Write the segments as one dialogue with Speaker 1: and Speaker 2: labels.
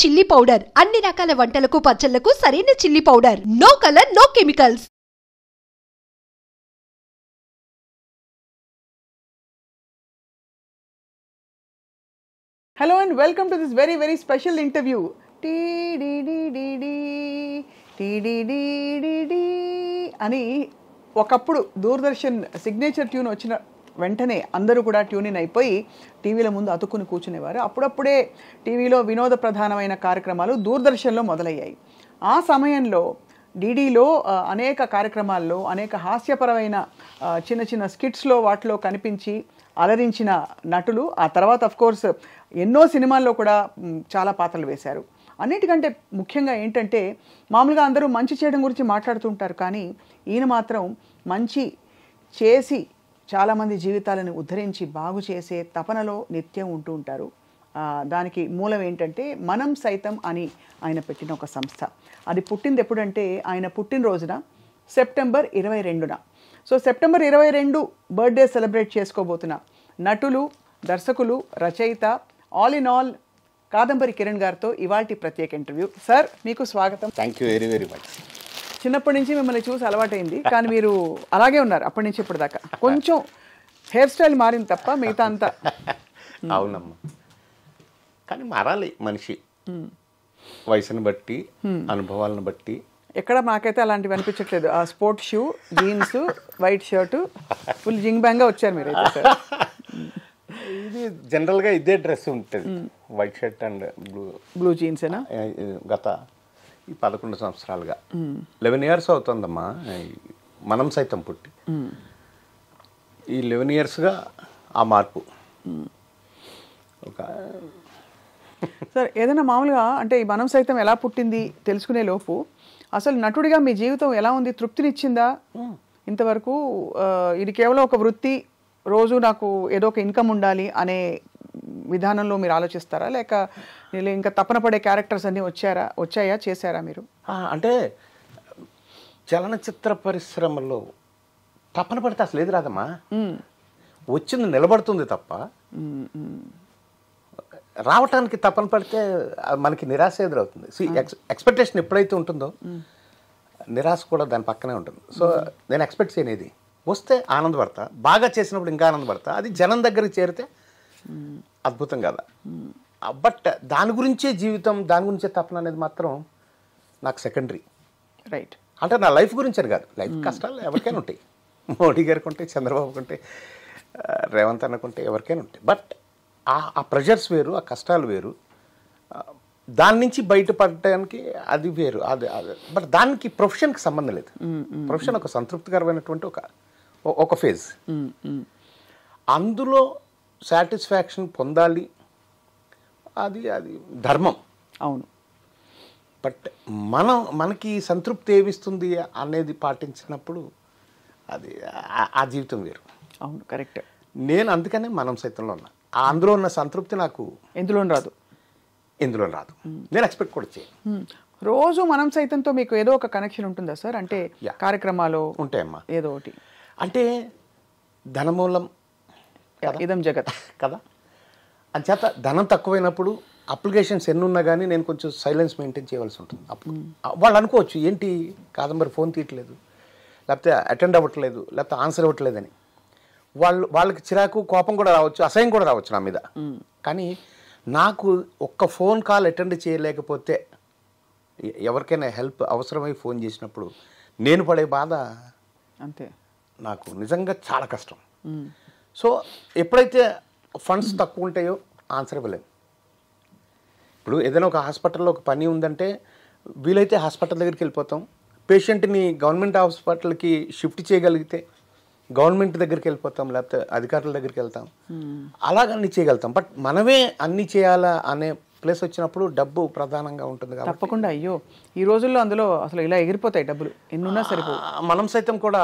Speaker 1: Chilli powder అన్ని రకాల వంటలకు పచ్చళ్లకు సరైన chilli powder. No colour, no chemicals.
Speaker 2: Hello and welcome to this very very special interview. అని ఒకప్పుడు దూరదర్శన్ సిగ్నేచర్ ట్యూన్ వచ్చిన వెంటనే అందరూ కూడా ట్యూన్ ఇన్ అయిపోయి టీవీల ముందు అతుక్కుని కూర్చునేవారు. అప్పుడప్పుడే టీవీలో వినోద ప్రధానమైన కార్యక్రమాలు దూరదర్శన్లో మొదలయ్యాయి. ఆ సమయంలో డీడీలో అనేక కార్యక్రమాల్లో అనేక హాస్యపరమైన చిన్న చిన్న స్కిట్స్లో వాటిలో కనిపించి అలరించిన నటులు ఆ తర్వాత అఫ్కోర్స్ ఎన్నో సినిమాల్లో కూడా చాలా పాత్రలు వేశారు. అన్నిటికంటే ముఖ్యంగా ఏంటంటే మామూలుగా అందరూ మంచి చేయడం గురించి మాట్లాడుతుంటారు, కానీ ఈయన మాత్రం మంచి చేసి చాలామంది జీవితాలను ఉద్ధరించి బాగు చేసే తపనలో నిత్యం ఉంటూ ఉంటారు. దానికి మూలం ఏంటంటే మనం సైతం అని ఆయన పెట్టిన ఒక సంస్థ. అది పుట్టింది ఎప్పుడంటే ఆయన పుట్టినరోజున సెప్టెంబర్ 22న. సో సెప్టెంబర్ 22 బర్త్డే సెలబ్రేట్ చేసుకోబోతున్న నటులు, దర్శకులు, రచయిత, all in all Kadambari Kiran గారితో ఇవాల్టి ప్రత్యేక ఇంటర్వ్యూ. సార్, మీకు స్వాగతం.
Speaker 3: Thank you very very much.
Speaker 2: చిన్నప్పటి నుంచి మిమ్మల్ని చూసి అలవాటైంది, కానీ మీరు అలాగే ఉన్నారు అప్పటి నుంచి ఇప్పటిదాకా. కొంచెం హెయిర్ స్టైల్ మారింది తప్ప మిగతా అంతా.
Speaker 3: అవునమ్మా, కానీ మారాలి మనిషి వయసుని బట్టి, అనుభవాలను బట్టి.
Speaker 2: ఎక్కడ నాకైతే అలాంటివి అనిపించట్లేదు. ఆ sport shoe, jeans, white shirt, full జింగ్ బ్యాంగ్గా వచ్చారు మీరైతే సార్.
Speaker 3: ఇది జనరల్గా ఇదే డ్రెస్ ఉంటుంది, వైట్ షర్ట్ అండ్
Speaker 2: బ్లూ జీన్సేనా.
Speaker 3: గత ఈ 11 సంవత్సరాలుగా 11 years అవుతుందమ్మా మనం సైతం పుట్టి. ఈ 11 yearsగా ఆ మార్పు. ఒక
Speaker 2: సార్, ఏదైనా మామూలుగా అంటే ఈ మనం సైతం ఎలా పుట్టింది తెలుసుకునే లోపు అసలు నటుడిగా మీ జీవితం ఎలా ఉంది? తృప్తినిచ్చిందా ఇంతవరకు? ఇది కేవలం ఒక వృత్తి, రోజు నాకు ఏదో ఒక ఇన్కమ్ ఉండాలి అనే విధానంలో మీరు ఆలోచిస్తారా, లేక ఇంకా తపన పడే క్యారెక్టర్స్ అన్నీ వచ్చాయా, చేశారా మీరు?
Speaker 3: అంటే చలనచిత్ర పరిశ్రమలో తపన పడితే అసలు ఏది రాదమ్మా, వచ్చింది నిలబడుతుంది తప్ప. రావటానికి తపన పడితే మనకి నిరాశ ఎదురవుతుంది. ఎక్స్పెక్టేషన్ ఎప్పుడైతే ఉంటుందో నిరాశ కూడా దాని పక్కనే ఉంటుంది. సో నేను ఎక్స్పెక్ట్ చేయనేది వస్తే ఆనందపడతా, బాగా చేసినప్పుడు ఇంకా ఆనందపడతా. అది జనం దగ్గరికి చేరితే అద్భుతం కదా. బట్ దాని గురించే జీవితం, దాని గురించే తపన అనేది మాత్రం నాకు సెకండరీ.
Speaker 2: రైట్.
Speaker 3: అంటే నా లైఫ్ గురించి అని కాదు, లైఫ్ కష్టాలు ఎవరికైనా ఉంటాయి. మోడీ గారికి ఉంటాయి, చంద్రబాబుకి ఉంటాయి, రేవంత్ అన్నకుంటే ఎవరికైనా ఉంటాయి. బట్ ఆ ప్రెషర్స్ వేరు, ఆ కష్టాలు వేరు. దాని నుంచి బయటపడటానికి అది వేరు. అది బట్ దానికి ప్రొఫెషన్కి సంబంధం లేదు. ప్రొఫెషన్ ఒక సంతృప్తికరమైనటువంటి ఒక ఫేజ్. అందులో సాటిస్ఫాక్షన్ పొందాలి, అది ధర్మం.
Speaker 2: అవును.
Speaker 3: బట్ మనకి సంతృప్తి ఏమిస్తుంది అనేది పాటించినప్పుడు అది ఆ జీవితం వేరు.
Speaker 2: అవును, కరెక్ట్.
Speaker 3: నేను అందుకనే మనం సైతంలో ఉన్నా. అందులో ఉన్న సంతృప్తి నాకు
Speaker 2: ఎందులో రాదు. నేను
Speaker 3: ఎక్స్పెక్ట్ కూడా చేయను.
Speaker 2: రోజు మనం సైతంతో మీకు ఏదో ఒక కనెక్షన్ ఉంటుందా సార్? అంటే కార్యక్రమాలు
Speaker 3: ఉంటాయమ్మా,
Speaker 2: ఏదో ఒకటి.
Speaker 3: అంటే ధనమూలం
Speaker 2: ఇదం జగత్
Speaker 3: కదా. అంచేత ధనం తక్కువైనప్పుడు అప్లికేషన్స్ ఎన్ని ఉన్నా కానీ నేను కొంచెం సైలెన్స్ మెయింటైన్ చేయవలసి ఉంటుంది. అప్పుడు వాళ్ళు అనుకోవచ్చు, ఏంటి కాదంబరి ఫోన్ తీయట్లేదు, లేకపోతే అటెండ్ అవ్వట్లేదు, లేకపోతే ఆన్సర్ ఇవ్వట్లేదని. వాళ్ళకి చిరాకు, కోపం కూడా రావచ్చు, అసహ్యం కూడా రావచ్చు నా మీద. కానీ నాకు ఒక్క ఫోన్ కాల్ అటెండ్ చేయలేకపోతే, ఎవరికైనా హెల్ప్ అవసరమై ఫోన్ చేసినప్పుడు నేను పడే బాధ
Speaker 2: అంతే, నాకు
Speaker 3: నిజంగా చాలా కష్టం. సో ఎప్పుడైతే ఫండ్స్ తక్కువ ఉంటాయో ఆన్సర్ ఇవ్వలేము. ఇప్పుడు ఏదైనా ఒక హాస్పిటల్లో ఒక పని ఉందంటే వీలైతే హాస్పిటల్ దగ్గరికి వెళ్ళిపోతాం. పేషెంట్ని గవర్నమెంట్ హాస్పిటల్కి షిఫ్ట్ చేయగలిగితే గవర్నమెంట్ దగ్గరికి వెళ్ళిపోతాం, లేకపోతే అధికారుల దగ్గరికి వెళ్తాం. అలాగ అన్నీ చేయగలుగుతాం. బట్ మనమే అన్నీ చేయాలా అనే ప్లేస్ వచ్చినప్పుడు డబ్బు ప్రధానంగా ఉంటుంది కాబట్టి
Speaker 2: తప్పకుండా. అయ్యో, ఈ రోజుల్లో అందులో అసలు ఇలా ఎగిరిపోతాయి డబ్బులు, ఎన్నున్నా సరిపో.
Speaker 3: మనం సైతం కూడా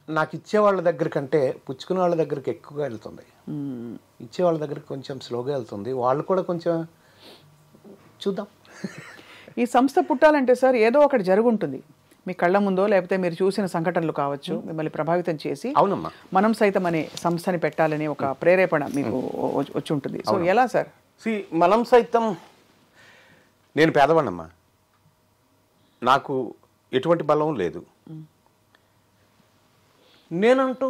Speaker 3: నాకు ఇచ్చేవాళ్ళ దగ్గర కంటే పుచ్చుకునే వాళ్ళ దగ్గరికి ఎక్కువగా వెళ్తుంది. ఇచ్చేవాళ్ళ దగ్గరికి కొంచెం స్లోగా వెళ్తుంది. వాళ్ళు కూడా కొంచెం చూద్దాం.
Speaker 2: ఈ సంస్థ పుట్టాలంటే సార్ ఏదో ఒకటి జరుగుంటుంది మీ కళ్ళ ముందో, లేకపోతే మీరు చూసిన సంఘటనలు కావచ్చు మిమ్మల్ని ప్రభావితం చేసి.
Speaker 3: అవునమ్మా,
Speaker 2: మనం సైతం అనే సంస్థని పెట్టాలనే ఒక ప్రేరేపణ మీకు వచ్చి ఉంటుంది. సో ఎలా సార్?
Speaker 3: మనం సైతం నేను పేదవాడినమ్మా, నాకు ఎటువంటి బలం లేదు. నేనంటూ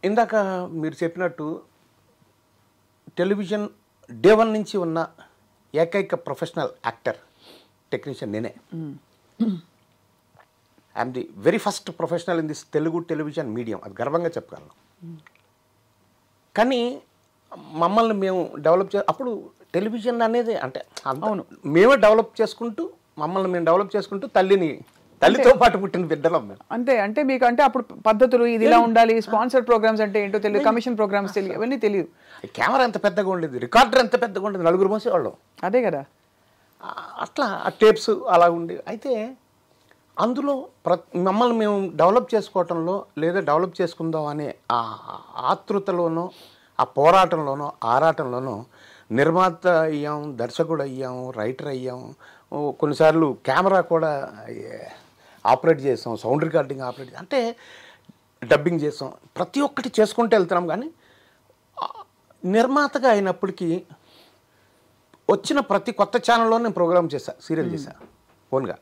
Speaker 3: ఇందాక మీరు చెప్పినట్టు టెలివిజన్ డే 1 నుంచి ఉన్న ఏకైక ప్రొఫెషనల్ యాక్టర్ టెక్నీషియన్ నేనే. I'm the very first professional in this Telugu television medium, అది గర్వంగా చెప్పగలను. కానీ మమ్మల్ని మేము డెవలప్ అప్పుడు టెలివిజన్ అనేది అంటే అవును మేమే డెవలప్ చేసుకుంటూ మమ్మల్ని మేము డెవలప్ చేసుకుంటూ తల్లితో పాటు పుట్టిన బిడ్డలం మేము.
Speaker 2: అంతే. అంటే మీకు అంటే అప్పుడు పద్ధతులు ఇది ఇలా ఉండాలి, స్పాన్సర్ ప్రోగ్రామ్స్ అంటే ఏంటో తెలియదు, కమిషన్ ప్రోగ్రామ్స్ తెలియదు, అవన్నీ తెలియదు.
Speaker 3: కెమెరా ఎంత పెద్దగా ఉండేది, రికార్డర్ ఎంత పెద్దగా ఉండేది, 4 మోసేవాళ్ళం.
Speaker 2: అదే కదా.
Speaker 3: అట్లా ఆ టేప్స్ అలా ఉండేవి. అయితే అందులో మమ్మల్ని మేము డెవలప్ చేసుకోవటంలో లేదా డెవలప్ చేసుకుందాం అనే ఆ ఆతృతలోనో ఆ పోరాటంలోనో ఆరాటంలోనో నిర్మాత అయ్యాం, దర్శకుడు అయ్యాం, రైటర్ అయ్యాం, కొన్నిసార్లు కెమెరా కూడా ఆపరేట్ చేసాం, సౌండ్ రికార్డింగ్ ఆపరేట్ అంటే డబ్బింగ్ చేసాం, ప్రతి ఒక్కటి చేసుకుంటూ వెళ్తున్నాం. కానీ నిర్మాతగా అయినప్పటికీ వచ్చిన ప్రతి కొత్త ఛానల్లో నేను ప్రోగ్రామ్ చేశాను, సీరియల్ చేశాను ఓన్గా.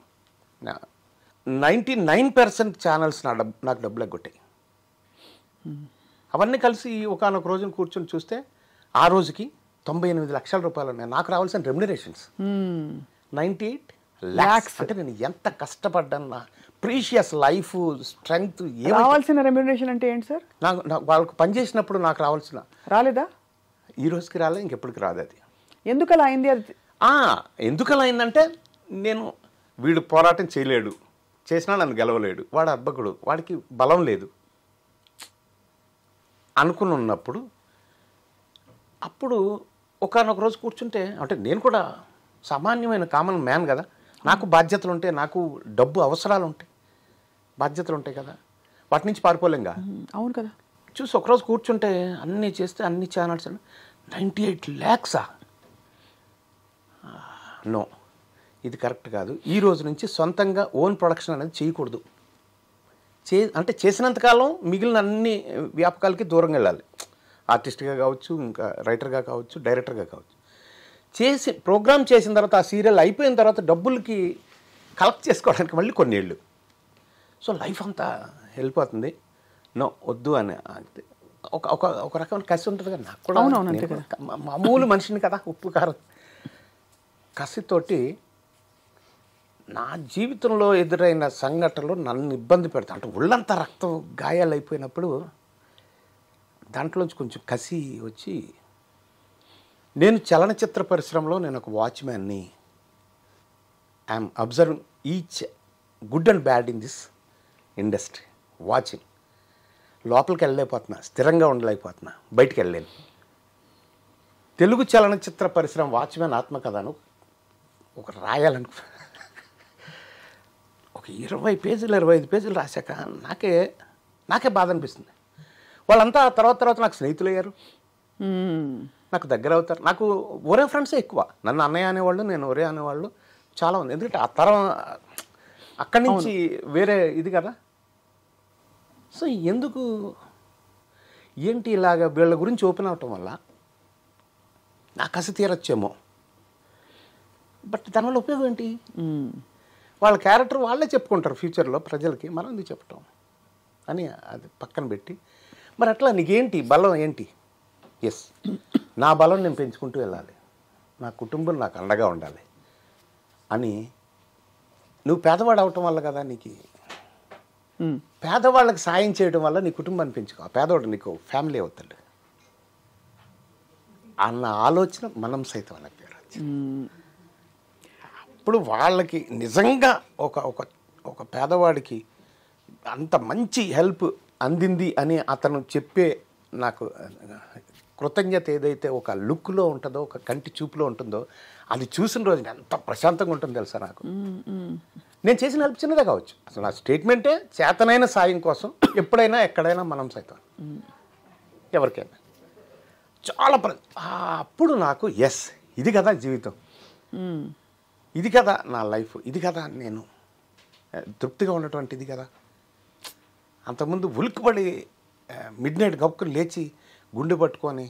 Speaker 3: 99% ఛానల్స్ నాకు డబ్బులు ఎగ్గొట్టాయి. అవన్నీ కలిసి ఒకనొక రోజున కూర్చొని చూస్తే ఆ రోజుకి 98 లక్షల రూపాయలు ఉన్నాయి నాకు రావాల్సిన రెమ్యునరేషన్స్. 98 lakhs అంటే నేను ఎంత కష్టపడ్డాను, నా ప్రీషియస్ లైఫ్ స్ట్రెంగ్త్.
Speaker 2: రావాల్సిన రెమ్యునరేషన్ అంటే ఏంటి సార్?
Speaker 3: నాకు వాళ్ళకి పనిచేసినప్పుడు నాకు రావాల్సిన
Speaker 2: రాలేదా?
Speaker 3: ఈ రోజుకి రాలే, ఇంకెప్పటికి రాదు. అది
Speaker 2: ఎందుకు అలా అయింది? అది
Speaker 3: ఎందుకు అలా అయిందంటే నేను వీడు పోరాటం చేయలేడు, చేసినా నన్ను గెలవలేడు, వాడు అర్భకుడు, వాడికి బలం లేదు అనుకుని ఉన్నప్పుడు అప్పుడు ఒకనొక రోజు కూర్చుంటే అంటే నేను కూడా సామాన్యమైన కామన్ మ్యాన్ కదా, నాకు బాధ్యతలు ఉంటాయి, నాకు డబ్బు అవసరాలు ఉంటాయి, బాధ్యతలు ఉంటాయి కదా, వాటి నుంచి పారిపోలేంగా.
Speaker 2: అవును కదా.
Speaker 3: చూసి ఒకరోజు కూర్చుంటే అన్నీ చేస్తే అన్ని ఛానల్స్ 98 lakhs. నో, ఇది కరెక్ట్ కాదు. ఈ రోజు నుంచి సొంతంగా ఓన్ ప్రొడక్షన్ అనేది చేయకూడదు. అంటే చేసినంతకాలం మిగిలిన అన్ని వ్యాపకాలకి దూరంగా వెళ్ళాలి. ఆర్టిస్ట్గా కావచ్చు, ఇంకా రైటర్గా కావచ్చు, డైరెక్టర్గా కావచ్చు. ప్రోగ్రామ్ చేసిన తర్వాత ఆ సీరియల్ అయిపోయిన తర్వాత డబ్బులకి కలెక్ట్ చేసుకోవడానికి మళ్ళీ కొన్ని ఏళ్ళు. సో లైఫ్ అంతా వెళ్ళిపోతుంది. నో, వద్దు అని ఒక రకమైన కసి ఉంటుంది కదా నాకు కూడా. మామూలు మనిషిని కదా, ఉప్పు కారం కసితోటి నా జీవితంలో ఎదురైన సంఘటనలు నన్ను ఇబ్బంది పెడతాయి. అంటే ఒళ్ళంతా రక్తం గాయాలు అయిపోయినప్పుడు దాంట్లోంచి కొంచెం కసి వచ్చి నేను చలనచిత్ర పరిశ్రమలో నేను ఒక వాచ్మ్యాన్ని. I'm observing each good and bad in this industry, watching. లోపలికి వెళ్ళలేకపోతున్నా, స్థిరంగా ఉండలేకపోతున్నా, బయటికి వెళ్ళలేను. తెలుగు చలనచిత్ర పరిశ్రమ వాచ్మ్యాన్ ఆత్మకథను ఒక రాయాలనుకో, ఒక 20 పేజీలు 25 పేజీలు రాశాక నాకే బాధ అనిపిస్తుంది. వాళ్ళంతా తర్వాత నాకు స్నేహితులు అయ్యారు, నాకు దగ్గర అవుతారు. నాకు ఒరే ఫ్రెండ్సే ఎక్కువ. నన్ను అన్నయ్య అనేవాళ్ళు, నేను ఒరే అనేవాళ్ళు చాలా ఉంది. ఎందుకంటే ఆ తరం అక్కడి నుంచి వేరే ఇది కదా. సో ఎందుకు ఏంటి ఇలాగ వీళ్ళ గురించి ఓపెన్ అవటం వల్ల నా కసి తీరొచ్చేమో, బట్ దానివల్ల ఉపయోగం ఏంటి? వాళ్ళ క్యారెక్టర్ వాళ్ళే చెప్పుకుంటారు ఫ్యూచర్లో ప్రజలకి, మనం ఎందుకు చెప్పటం అని అది పక్కన పెట్టి, మరి అట్లా నీకేంటి బలం ఏంటి? ఎస్, నా బలం నేను పెంచుకుంటూ వెళ్ళాలి, నా కుటుంబం నాకు అండగా ఉండాలి అని. నువ్వు పేదవాడు అవటం వల్ల కదా నీకు, పేదవాళ్ళకి సాయం చేయడం వల్ల నీ కుటుంబాన్ని పెంచుకో, ఆ పేదవాడు నీకు ఫ్యామిలీ అవుతాడు అన్న ఆలోచన మనం సైతం అన్న పేరు. ఇప్పుడు వాళ్ళకి నిజంగా ఒక పేదవాడికి అంత మంచి హెల్ప్ అందింది అని అతను చెప్పే నాకు కృతజ్ఞత ఏదైతే ఒక లుక్లో ఉంటుందో, ఒక కంటి చూపులో ఉంటుందో, అది చూసిన రోజున ఎంత ప్రశాంతంగా ఉంటుందో తెలుసా నాకు. నేను చేసిన హెల్ప్ చిన్నదే కావచ్చు, అసలు నా స్టేట్మెంటే చేతనైన సాయం కోసం ఎప్పుడైనా ఎక్కడైనా మనం సైతం ఎవరికైనా చాలా అప్పుడు నాకు ఎస్, ఇది కదా జీవితం, ఇది కదా నా లైఫ్, ఇది కదా నేను తృప్తిగా ఉన్నటువంటి ఇది కదా. అంతకుముందు ఉలిక్కిపడి మిడ్ నైట్ గప్పుకుని లేచి గుండె పట్టుకొని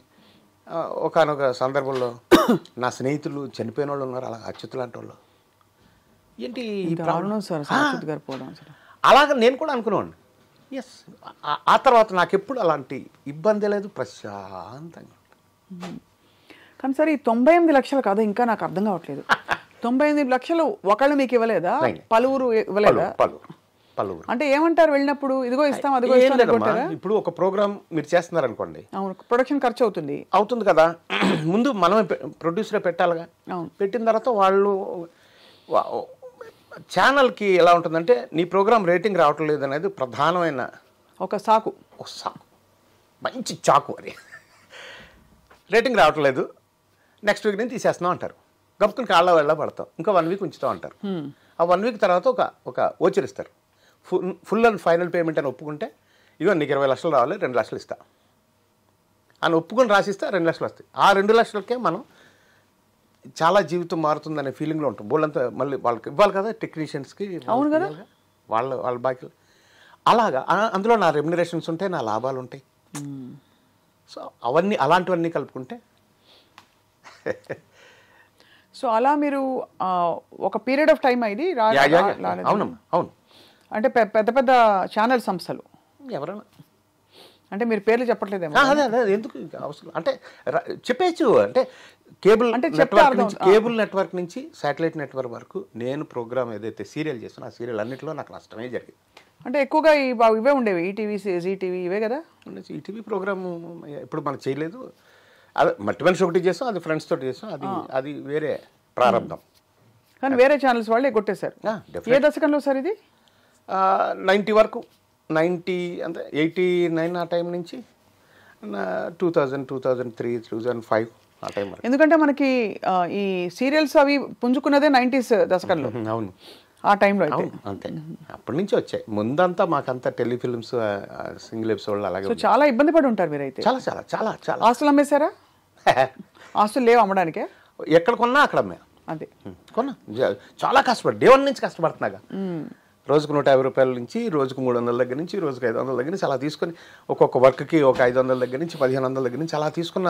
Speaker 3: ఒకానొక సందర్భంలో నా స్నేహితులు చనిపోయిన వాళ్ళు ఉన్నారు, అలా అచ్యుత్ లాంటి వాళ్ళు. ఏంటి ఈ
Speaker 2: దారుణం సార్ అచ్యుత్ గారు పోవడం అసలు.
Speaker 3: అలాగ నేను కూడా అనుకునేవాడిని. ఎస్, ఆ తర్వాత నాకు ఎప్పుడు అలాంటి ఇబ్బంది లేదు, ప్రశాంతంగా.
Speaker 2: కానీ సార్ ఈ 98 లక్షలు కాదు, ఇంకా నాకు అర్థం కావట్లేదు. 98 లక్షలు ఒకళ్ళు మీకు ఇవ్వలేదా, పలువురు ఇవ్వలేదా?
Speaker 3: పలువురు
Speaker 2: అంటే ఏమంటారు వెళ్ళినప్పుడు, ఇదిగో ఇస్తాం అదిగో ఇస్తాం అనుకుంటారా?
Speaker 3: ఇప్పుడు ఒక ప్రోగ్రామ్ మీరు చేస్తున్నారు అనుకోండి,
Speaker 2: అవును, ప్రొడక్షన్ ఖర్చు అవుతుంది
Speaker 3: కదా. ముందు మనమే ప్రొడ్యూసరే పెట్టాలిగా. పెట్టిన తర్వాత వాళ్ళు ఛానల్కి ఎలా ఉంటుందంటే, నీ ప్రోగ్రామ్ రేటింగ్ రావటం లేదు అనేది ప్రధానమైన
Speaker 2: ఒక సాకు.
Speaker 3: మంచి చాకు అది. రేటింగ్ రావటం లేదు, నెక్స్ట్ వీక్ నుంచి తీసేస్తున్నాం అంటారు. గప్పుకుని కాళ్ళ వెళ్ళ పడతాం, ఇంకా 1 వీక్ ఉంచుతాం అంటారు. ఆ 1 వీక్ తర్వాత ఒక ఓచర్ ఇస్తారు, ఫుల్ అండ్ ఫైనల్ పేమెంట్ అని ఒప్పుకుంటే, ఇదిగో నీకు 20 లక్షలు రావాలి, 2 లక్షలు ఇస్తా అని ఒప్పుకొని రాసిస్తే 2 లక్షలు వస్తాయి. ఆ 2 లక్షలకే మనం చాలా జీవితం మారుతుందనే ఫీలింగ్లో ఉంటాం. బోళ్ళంతా మళ్ళీ వాళ్ళకి ఇవ్వాలి కదా, టెక్నీషియన్స్కి.
Speaker 2: అవును కదా,
Speaker 3: వాళ్ళ బాకీలు. అలాగా అందులో నా రెమ్యునరేషన్స్ ఉంటాయి, నా లాభాలు ఉంటాయి. సో అలాంటివన్నీ కలుపుకుంటే.
Speaker 2: సో అలా మీరు ఒక పీరియడ్ ఆఫ్ టైం ఇది.
Speaker 3: అవునమ్మా, అవును.
Speaker 2: అంటే పెద్ద పెద్ద ఛానల్ సంస్థలు
Speaker 3: ఎవరైనా,
Speaker 2: అంటే మీరు పేర్లు చెప్పట్లేదేమో.
Speaker 3: అదే ఎందుకు అవసరం అంటే చెప్పేచ్చు. అంటే కేబుల్ నెట్వర్క్ నుంచి శాటిలైట్ నెట్వర్క్ వరకు నేను ప్రోగ్రామ్ ఏదైతే సీరియల్ చేస్తున్నా, ఆ సీరియల్ అన్నింటిలో నాకు నష్టమే జరిగింది.
Speaker 2: అంటే ఎక్కువగా ఇవే ఉండేవి, ఈటీవీ, జీటీవీ, ఇవే కదా.
Speaker 3: ఈటీవీ ప్రోగ్రామ్ ఇప్పుడు మనం చేయలేదు. అదే మట్టి మనిషి ఒకటి చేస్తాం, అది ఫ్రెండ్స్ తోటి చేస్తాం, అది వేరే ప్రారంభం.
Speaker 2: కానీ వేరే ఛానల్స్ వాళ్ళే కొట్టేశారు. ఏ దశకంలో సార్ ఇది?
Speaker 3: 90 వరకు, 90 అంటే 89 ఆ టైం నుంచి 2000, 2003, 2005 ఆ టైం వరకు.
Speaker 2: ఎందుకంటే మనకి ఈ సీరియల్స్ అవి పుంజుకున్నదే 90s దశకంలో.
Speaker 3: అవును,
Speaker 2: ఆ టైంలో అయితే
Speaker 3: అంతే. అప్పటి నుంచి వచ్చాయి. ముందంతా మాకంతా టెలిఫిల్మ్స్, సింగిల్ ఎపిసోడ్లు అలాగే.
Speaker 2: సో చాలా ఇబ్బంది పడి ఉంటారు మీరైతే.
Speaker 3: చాలా చాలా చాలా చాలా.
Speaker 2: ఆస్తులు అమ్మేశారా? ఆస్తులు లేవు అమ్మడానికే?
Speaker 3: ఎక్కడ కొన్నా అక్కడ అమ్మా.
Speaker 2: అదే
Speaker 3: కొన్నా. చాలా కష్టపడి డే 1 నుంచి కష్టపడుతున్నాగా. రోజుకు 150 రూపాయల నుంచి, రోజుకు 300 దగ్గర నుంచి, రోజుకు 500 దగ్గర నుంచి అలా తీసుకొని, ఒక్కొక్క వర్క్కి ఒక 500 దగ్గర నుంచి 1500 దగ్గర నుంచి అలా తీసుకున్న.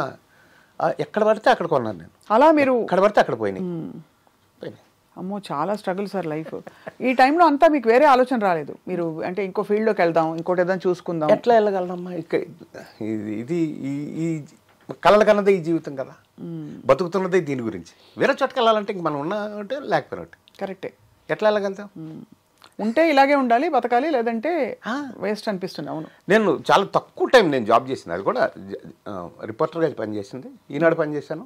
Speaker 3: ఎక్కడ పడితే అక్కడ కొన్నాను నేను.
Speaker 2: అలా మీరు
Speaker 3: ఎక్కడ పడితే అక్కడ పోయినాయి.
Speaker 2: అమ్మో, చాలా స్ట్రగుల్ సార్ లైఫ్. ఈ టైంలో అంతా మీకు వేరే ఆలోచన రాలేదు? మీరు అంటే ఇంకో ఫీల్డ్లోకి వెళ్దాం, ఇంకోటి ఏదైనా చూసుకుందాం,
Speaker 3: ఎట్లా వెళ్ళగలనమ్మా? ఇది ఈ కళ్ళ కన్నదే ఈ జీవితం కదా, బతుకుతున్నదే దీని గురించి. వేరే చోటుకి వెళ్ళాలంటే ఇంక మనం ఉన్నట్టే లేకపోయినట్టు.
Speaker 2: కరెక్టే.
Speaker 3: ఎట్లా వెళ్ళగలుగుతాం?
Speaker 2: ఉంటే ఇలాగే ఉండాలి, బతకాలి, లేదంటే వేస్ట్ అనిపిస్తుంది. అవును, నేను
Speaker 3: చాలా తక్కువ టైం నేను జాబ్ చేసింది. అది కూడా రిపోర్టర్గా పనిచేసింది. ఈనాడు పనిచేశాను,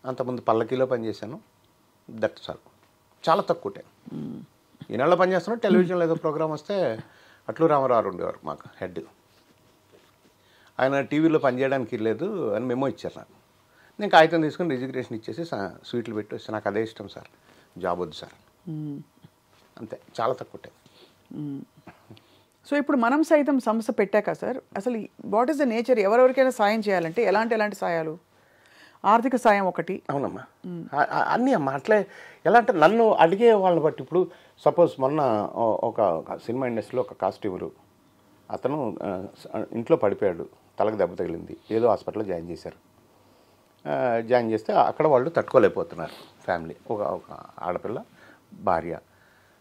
Speaker 3: అంతకుముందు పల్లకీలో పనిచేశాను. దట్ చాలా తక్కువ టైం. ఈనాడులో పనిచేస్తున్నాను. టెలివిజన్లో ఏదో ప్రోగ్రామ్ వస్తే అట్లు రామారావు ఉండేవారు మాకు హెడ్. ఆయన టీవీలో పనిచేయడానికి లేదు అని మెమో ఇచ్చారు నాకు. నేను కాగితం తీసుకుని రిజిగ్నేషన్ ఇచ్చేసి స్వీట్లు పెట్టి వస్తే, నాకు అదే ఇష్టం సార్, జాబ్ వద్దు సార్, అంతే. చాలా తక్కువ టైం.
Speaker 2: సో ఇప్పుడు మనం సైతం సంస్థ పెట్టాక సార్, అసలు వాట్ ఈస్ ద నేచర్? ఎవరెవరికైనా సాయం చేయాలంటే ఎలాంటి సాయాలు? ఆర్థిక సాయం ఒకటి.
Speaker 3: అవునమ్మా, అన్నీ అమ్మా. అట్లే ఎలా అంటే నన్ను అడిగే వాళ్ళని బట్టి. ఇప్పుడు సపోజ్ మొన్న ఒక సినిమా ఇండస్ట్రీలో ఒక కాస్ట్యూమరు అతను ఇంట్లో పడిపోయాడు, తలకు దెబ్బ తగిలింది, ఏదో హాస్పిటల్లో జాయిన్ చేశారు. జాయిన్ చేస్తే అక్కడ వాళ్ళు తట్టుకోలేకపోతున్నారు ఫ్యామిలీ, ఒక ఆడపిల్ల, భార్య.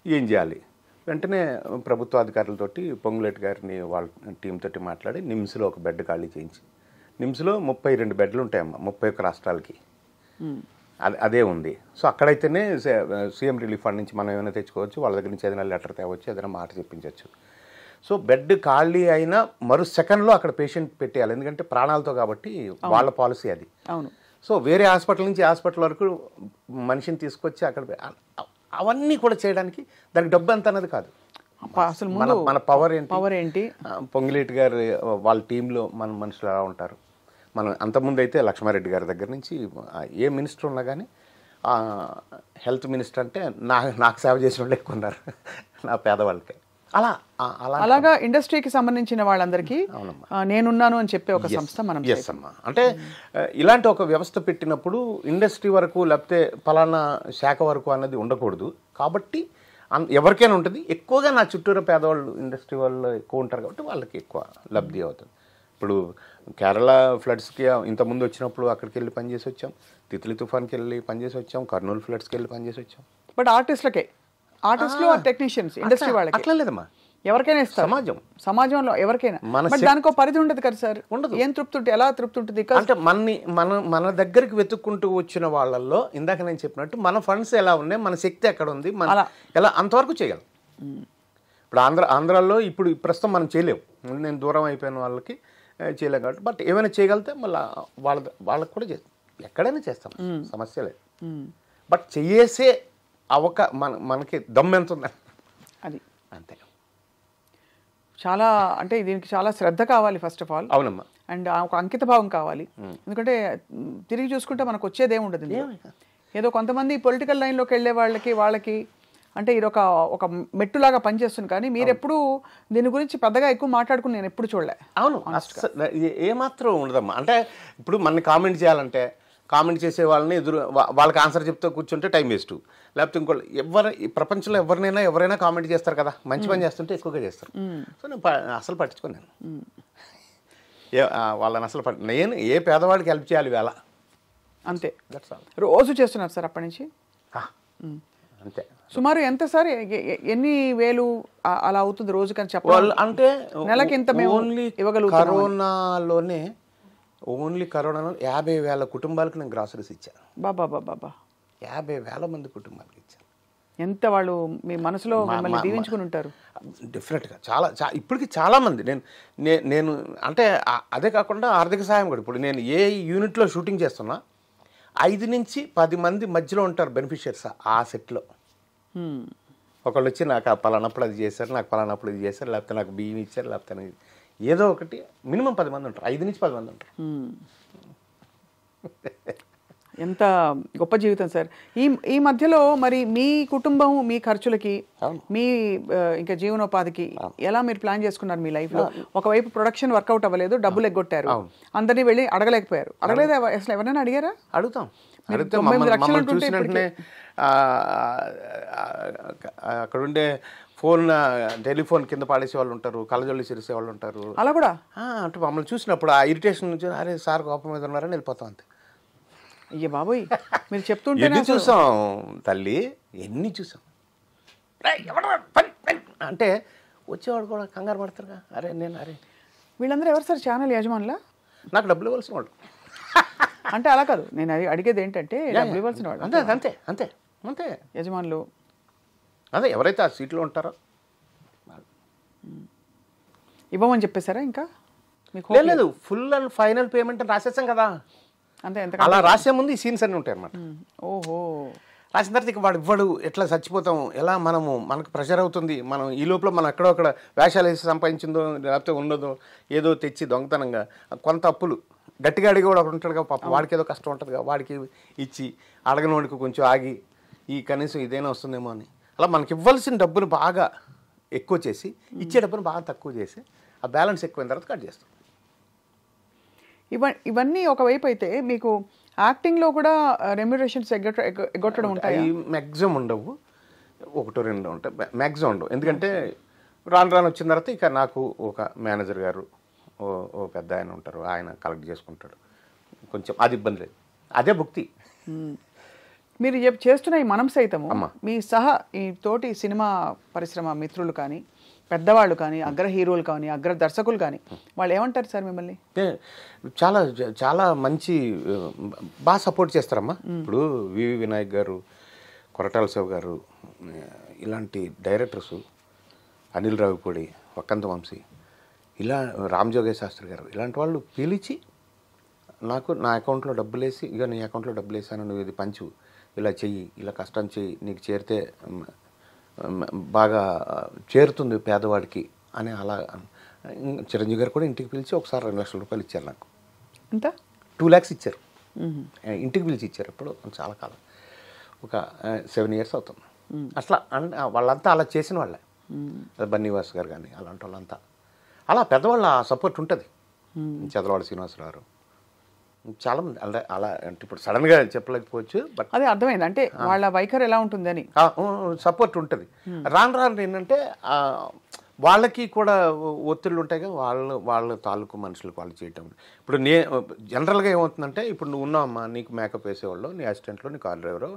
Speaker 3: ఏం చేయాలి? వెంటనే ప్రభుత్వ అధికారులతోటి పొంగులేటి గారిని వాళ్ళ టీంతో మాట్లాడి నిమ్స్లో ఒక బెడ్ ఖాళీ చేయించి, నిమ్స్లో 32 బెడ్లు ఉంటాయమ్మా 31 రాష్ట్రాలకి. అదే ఉంది. సో అక్కడైతేనే సీఎం రిలీఫ్ ఫండ్ నుంచి మనం ఏమైనా తెచ్చుకోవచ్చు, వాళ్ళ దగ్గర నుంచి ఏదైనా లెటర్ తేవచ్చు, ఏదైనా మాట చెప్పించవచ్చు. సో బెడ్ ఖాళీ అయినా మరో సెకండ్లో అక్కడ పేషెంట్ పెట్టేయాలి, ఎందుకంటే ప్రాణాలతో కాబట్టి వాళ్ళ పాలసీ అది.
Speaker 2: అవును.
Speaker 3: సో వేరే హాస్పిటల్ నుంచి హాస్పిటల్ వరకు మనిషిని తీసుకొచ్చి అక్కడ అవన్నీ కూడా చేయడానికి దానికి డబ్బు ఎంత అన్నది కాదు.
Speaker 2: అసలు
Speaker 3: మన పవర్
Speaker 2: ఏంటి?
Speaker 3: పొంగిలేటి గారు వాళ్ళ టీంలో మన మనుషులు ఎలా ఉంటారు. మనం అంతకుముందు అయితే లక్ష్మారెడ్డి గారి దగ్గర నుంచి ఏ మినిస్టర్ ఉన్నా కానీ హెల్త్ మినిస్టర్ అంటే నాకు సేవ చేసిన వాళ్ళు ఎక్కువ ఉన్నారు, నా పేదవాళ్ళకి.
Speaker 2: అలాగా ఇండస్ట్రీకి సంబంధించిన వాళ్ళందరికీ నేనున్నాను అని చెప్పే ఒక సంస్థ మనం.
Speaker 3: ఎస్ అమ్మా. అంటే ఇలాంటి ఒక వ్యవస్థ పెట్టినప్పుడు ఇండస్ట్రీ వరకు లేకపోతే ఫలానా శాఖ వరకు అన్నది ఉండకూడదు. కాబట్టి ఎవరికైనా ఉంటుంది. ఎక్కువగా నా చుట్టూరా పేదవాళ్ళు ఇండస్ట్రీ వాళ్ళు ఎక్కువ ఉంటారు కాబట్టి వాళ్ళకి ఎక్కువ లబ్ధి అవుతుంది. ఇప్పుడు కేరళ ఫ్లడ్స్కి ఇంతకుముందు వచ్చినప్పుడు అక్కడికి వెళ్ళి పనిచేసి వచ్చాం, తిత్లీ తుఫాన్కి వెళ్ళి పనిచేసి వచ్చాం, కర్నూలు ఫ్లడ్స్కి వెళ్ళి పనిచేసి వచ్చాం.
Speaker 2: బట్ ఆర్టిస్టులు టెక్నీషియన్స్ ఇండస్ట్రీ వాళ్ళకి
Speaker 3: అట్లా లేదమ్మా,
Speaker 2: ఎవరికైనా ఇస్తారు, సమాజంలో ఎవరికైనా. బట్ దానికి ఒక పరిధి ఉండదు కదా సార్, ఉండదు. ఏం తృప్తి ఉంటుంది, ఎలా తృప్తి ఉంటుంది?
Speaker 3: అంటే మన దగ్గరికి వెతుక్కుంటూ వచ్చిన వాళ్ళల్లో ఇందాక నేను చెప్పినట్టు మన ఫండ్స్ ఎలా ఉన్నాయి, మన శక్తి ఎక్కడ ఉంది, మన ఎలా అంతవరకు చేయగలం. ఇప్పుడు ఆంధ్రాలో ఇప్పుడు ప్రస్తుతం మనం చేయలేము, నేను దూరం అయిపోయిన వాళ్ళకి చేయలేం కాబట్టి. బట్ ఏమైనా చేయగలిగితే మళ్ళీ వాళ్ళకి కూడా చేస్తాం, ఎక్కడైనా చేస్తాం, సమస్య లేదు. బట్ చేసే మనకి దమ్ ఎంత ఉంది
Speaker 2: అది
Speaker 3: అంతే.
Speaker 2: చాలా అంటే దీనికి చాలా శ్రద్ధ కావాలి ఫస్ట్ ఆఫ్ ఆల్.
Speaker 3: అవునమ్మా.
Speaker 2: అండ్ ఒక అంకిత భావం కావాలి. ఎందుకంటే తిరిగి చూసుకుంటే మనకు వచ్చేది ఏముండదు. ఏదో కొంతమంది పొలిటికల్ లైన్లోకి వెళ్ళే వాళ్ళకి అంటే ఇది ఒక మెట్టులాగా పనిచేస్తుంది. కానీ మీరు ఎప్పుడు దీని గురించి పెద్దగా ఎక్కువ మాట్లాడుకుని నేను ఎప్పుడు చూడలే.
Speaker 3: అవును, ఏమాత్రం ఉండదమ్మా. అంటే ఇప్పుడు మనని కామెంట్ చేయాలంటే కామెంట్ చేసే వాళ్ళని వాళ్ళకి ఆన్సర్ చెప్తూ కూర్చుంటే టైం వేస్ట్. లేకపోతే ఇంకోళ్ళు ప్రపంచంలో ఎవరైనా కామెంట్ చేస్తారు కదా, మంచి పని చేస్తుంటే ఎక్కువగా చేస్తారు. సో నేను అసలు పట్టించుకోను. నేను వాళ్ళని అసలు నేను ఏ పేదవాడికి హెల్ప్ చేయాలి వేళ
Speaker 2: అంతే. రోజు చేస్తున్నారు సార్ అప్పటి నుంచి?
Speaker 3: అంతే.
Speaker 2: సుమారు ఎంత సార్, ఎన్ని వేలు అలా అవుతుంది రోజు కానీ చెప్పాలి
Speaker 3: అంటే?
Speaker 2: నెలకి ఇంత మేము ఇవ్వగలుగుతాం.
Speaker 3: కరోనాలోనే ఓన్లీ కరోనాలో 50,000 కుటుంబాలకు నేను గ్రాసరీస్ ఇచ్చాను.
Speaker 2: బాబా
Speaker 3: 50,000 మంది కుటుంబాలకు ఇచ్చాను.
Speaker 2: ఎంత వాళ్ళు మీ మనసులో మిమ్మల్ని దీవించుకుని ఉంటారు.
Speaker 3: డెఫినెట్గా చాలా ఇప్పటికి చాలామంది నేను అంటే అదే కాకుండా ఆర్థిక సహాయం కూడా. ఇప్పుడు నేను ఏ యూనిట్లో షూటింగ్ చేస్తున్నా 5 నుంచి 10 మంది మధ్యలో ఉంటారు బెనిఫిషియర్స్ ఆ సెట్లో. ఒకళ్ళు వచ్చి నాకు పలానప్పుడు అది చేశారు, నాకు పలానప్పుడు ఇది చేశారు, లేకపోతే నాకు బియ్యం ఇచ్చారు, లేకపోతే ఏదో ఒకటి. మినిమం 10 మంది ఉంటారు, 5 నుంచి 10 మంది ఉంటారు.
Speaker 2: ఎంత గొప్ప జీవితం సార్. ఈ మధ్యలో మరి మీ కుటుంబం మీ ఖర్చులకి, మీ ఇంకా జీవనోపాధికి ఎలా మీరు ప్లాన్ చేసుకున్నారు మీ లైఫ్లో? ఒకవైపు ప్రొడక్షన్ వర్కౌట్ అవ్వలేదు, డబ్బులు ఎగ్గొట్టారు, అందరినీ వెళ్ళి అడగలేకపోయారు. అడగలేదు అసలు? ఎవరైనా అడిగారా?
Speaker 3: అడుగుతాం. చూసినట్టునే అక్కడ ఉండే టెలిఫోన్ కింద పాడేసే వాళ్ళు ఉంటారు, కళ్ళజొల్లి చేసే వాళ్ళు ఉంటారు.
Speaker 2: అలా కూడా
Speaker 3: అంటే మమ్మల్ని చూసినప్పుడు ఆ ఇరిటేషన్ నుంచి అరే సార్ కోపం మీద ఉన్నారని వెళ్ళిపోతాం అంతే.
Speaker 2: అయ్యే బాబోయ్, మీరు చెప్తుంటే
Speaker 3: ఎన్ని చూసాం తల్లి, ఎన్ని చూసాం. అంటే వచ్చేవాడు కూడా కంగారు పడతారుగా. అరే
Speaker 2: వీళ్ళందరూ ఎవరు సార్? ఛానల్ యజమానులా?
Speaker 3: నాకు డబ్బులు ఇవ్వాల్సిన వాడు.
Speaker 2: అంటే అలా కాదు, నేను అడిగేది ఏంటంటే డబ్బులు ఇవ్వాల్సిన వాడు.
Speaker 3: అంతే అంతే అంతే.
Speaker 2: యజమానులు
Speaker 3: అదే ఎవరైతే ఆ సీట్లో ఉంటారో
Speaker 2: ఇవ్వమని చెప్పేశారా? ఇంకా
Speaker 3: లేదు, ఫుల్ అండ్ ఫైనల్ పేమెంట్ అని రాసేసాం కదా.
Speaker 2: అంతే.
Speaker 3: అలా రాసే ముందు ఈ సీన్స్ అన్నీ ఉంటాయి అన్నమాట.
Speaker 2: ఓహో.
Speaker 3: రాసిన తర్వాత ఇక వాడు ఇవ్వడు, ఎట్లా చచ్చిపోతాం, ఎలా మనకు ప్రెషర్ అవుతుంది. మనం ఈ లోపల మనం ఎక్కడో అక్కడ వేషాలు వేసి సంపాదించిందో లేకపోతే ఉండదో ఏదో తెచ్చి దొంగతనంగా కొంత అప్పులు గట్టిగా అడిగి కూడా ఒకటి ఉంటాడు కదా పాప, వాడికి ఏదో కష్టం ఉంటుంది కదా, వాడికి ఇచ్చి అడగని వాడికి కొంచెం ఆగి ఈ కనీసం ఇదైనా వస్తుందేమో అని అలా మనకి ఇవ్వాల్సిన డబ్బును బాగా ఎక్కువ చేసి ఇచ్చే డబ్బును బాగా తక్కువ చేసి ఆ బ్యాలెన్స్ ఎక్కువైన తర్వాత కట్ చేస్తాం.
Speaker 2: ఇవన్నీ ఒకవైపు అయితే మీకు యాక్టింగ్లో కూడా రెమ్యునరేషన్స్ ఎగ్గొట్టడం ఉంటాయి?
Speaker 3: మ్యాక్సిమం ఉండవు, 1-2 ఉంటాయి, మ్యాక్సిమం ఉండవు. ఎందుకంటే రాను వచ్చిన తర్వాత ఇక నాకు ఒక మేనేజర్ గారు ఓ పెద్ద ఆయన ఉంటారు, ఆయన కలెక్ట్ చేసుకుంటాడు. కొంచెం అది ఇబ్బంది లేదు, అదే భుక్తి.
Speaker 2: మీరు చేస్తున్న ఈ మనం సైతము మీ సహా ఈ తోటి సినిమా పరిశ్రమ మిత్రులు కానీ పెద్దవాళ్ళు కానీ అగ్ర హీరోలు కానీ అగ్ర దర్శకులు కానీ వాళ్ళు ఏమంటారు సార్ మిమ్మల్ని?
Speaker 3: చాలా చాలా మంచి బాగా సపోర్ట్ చేస్తారమ్మా. ఇప్పుడు వివి వినాయక్ గారు, కొరటాల శివ గారు, ఇలాంటి డైరెక్టర్సు, అనిల్ రావిపూడి, వక్కంత వంశీ, ఇలా రామ్ జోగేష్ శాస్త్రి గారు, ఇలాంటి వాళ్ళు పిలిచి నాకు నా అకౌంట్లో డబ్బులు వేసి, ఇక నీ అకౌంట్లో డబ్బులు వేసాను, నువ్వు ఇది పంచు, ఇలా చెయ్యి, ఇలా కష్టం చెయ్యి, నీకు చేరితే బాగా చేరుతుంది పేదవాడికి అని అలా. చిరంజీవి గారు కూడా ఇంటికి పిలిచి ఒకసారి 2 లక్షల రూపాయలు ఇచ్చారు నాకు.
Speaker 2: ఎంత?
Speaker 3: 2 lakhs ఇచ్చారు, ఇంటికి పిలిచి ఇచ్చారు. ఇప్పుడు చాలా కాలం, ఒక 7 years అవుతుంది అట్లా. వాళ్ళంతా అలా చేసిన వాళ్ళే, బన్నీవాస్ గారు కానీ అలాంటి వాళ్ళంతా అలా పెద్దవాళ్ళ సపోర్ట్ ఉంటుంది. చదలవాడ శ్రీనివాసరావు, చాలామంది అలా. అంటే ఇప్పుడు సడన్గా చెప్పలేకపోవచ్చు, బట్
Speaker 2: అదే అర్థమైంది. అంటే వాళ్ళ వైఖరి ఎలా ఉంటుందని
Speaker 3: సపోర్ట్ ఉంటుంది. రాను ఏంటంటే వాళ్ళకి కూడా ఒత్తిళ్ళు ఉంటాయి కదా, వాళ్ళ తాలూకు మనుషులకు వాళ్ళు చేయటం. ఇప్పుడు జనరల్గా ఏమవుతుందంటే, ఇప్పుడు నువ్వు ఉన్నావమ్మా, నీకు మేకప్ వేసేవాళ్ళు, నీ అసిస్టెంట్లో, నీ కార్ డ్రైవరు,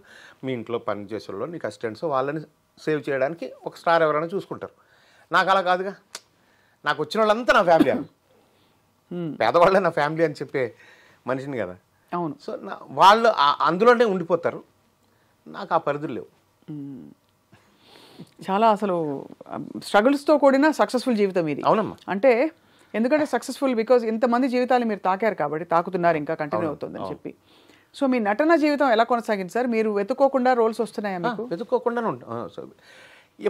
Speaker 3: మీ ఇంట్లో పని చేసేవాళ్ళు, నీకు అసిస్టెంట్స్, వాళ్ళని సేవ్ చేయడానికి ఒక స్టార్ ఎవరైనా చూసుకుంటారు. నాకు అలా కాదుగా, నాకు వచ్చిన వాళ్ళంతా నా ఫ్యామిలీ అని, పేదవాళ్ళే నా ఫ్యామిలీ అని చెప్పే మనిషిని కదా.
Speaker 2: అవును.
Speaker 3: సో వాళ్ళు అందులోనే ఉండిపోతారు. నాకు ఆ పరిధులు లేవు.
Speaker 2: చాలా అసలు స్ట్రగుల్స్తో కూడిన సక్సెస్ఫుల్ జీవితం ఇది.
Speaker 3: అవునమ్మా.
Speaker 2: అంటే ఎందుకంటే సక్సెస్ఫుల్ బికాజ్ ఇంతమంది జీవితాలు మీరు తాకారు కాబట్టి, తాకుతున్నారు, ఇంకా కంటిన్యూ అవుతుందని చెప్పి. సో మీ నటన జీవితం ఎలా కొనసాగింది సార్? మీరు వెతుక్కోకుండా రోల్స్ వస్తున్నాయా మీకు?
Speaker 3: వెతుక్కోకుండానే ఉంటాం.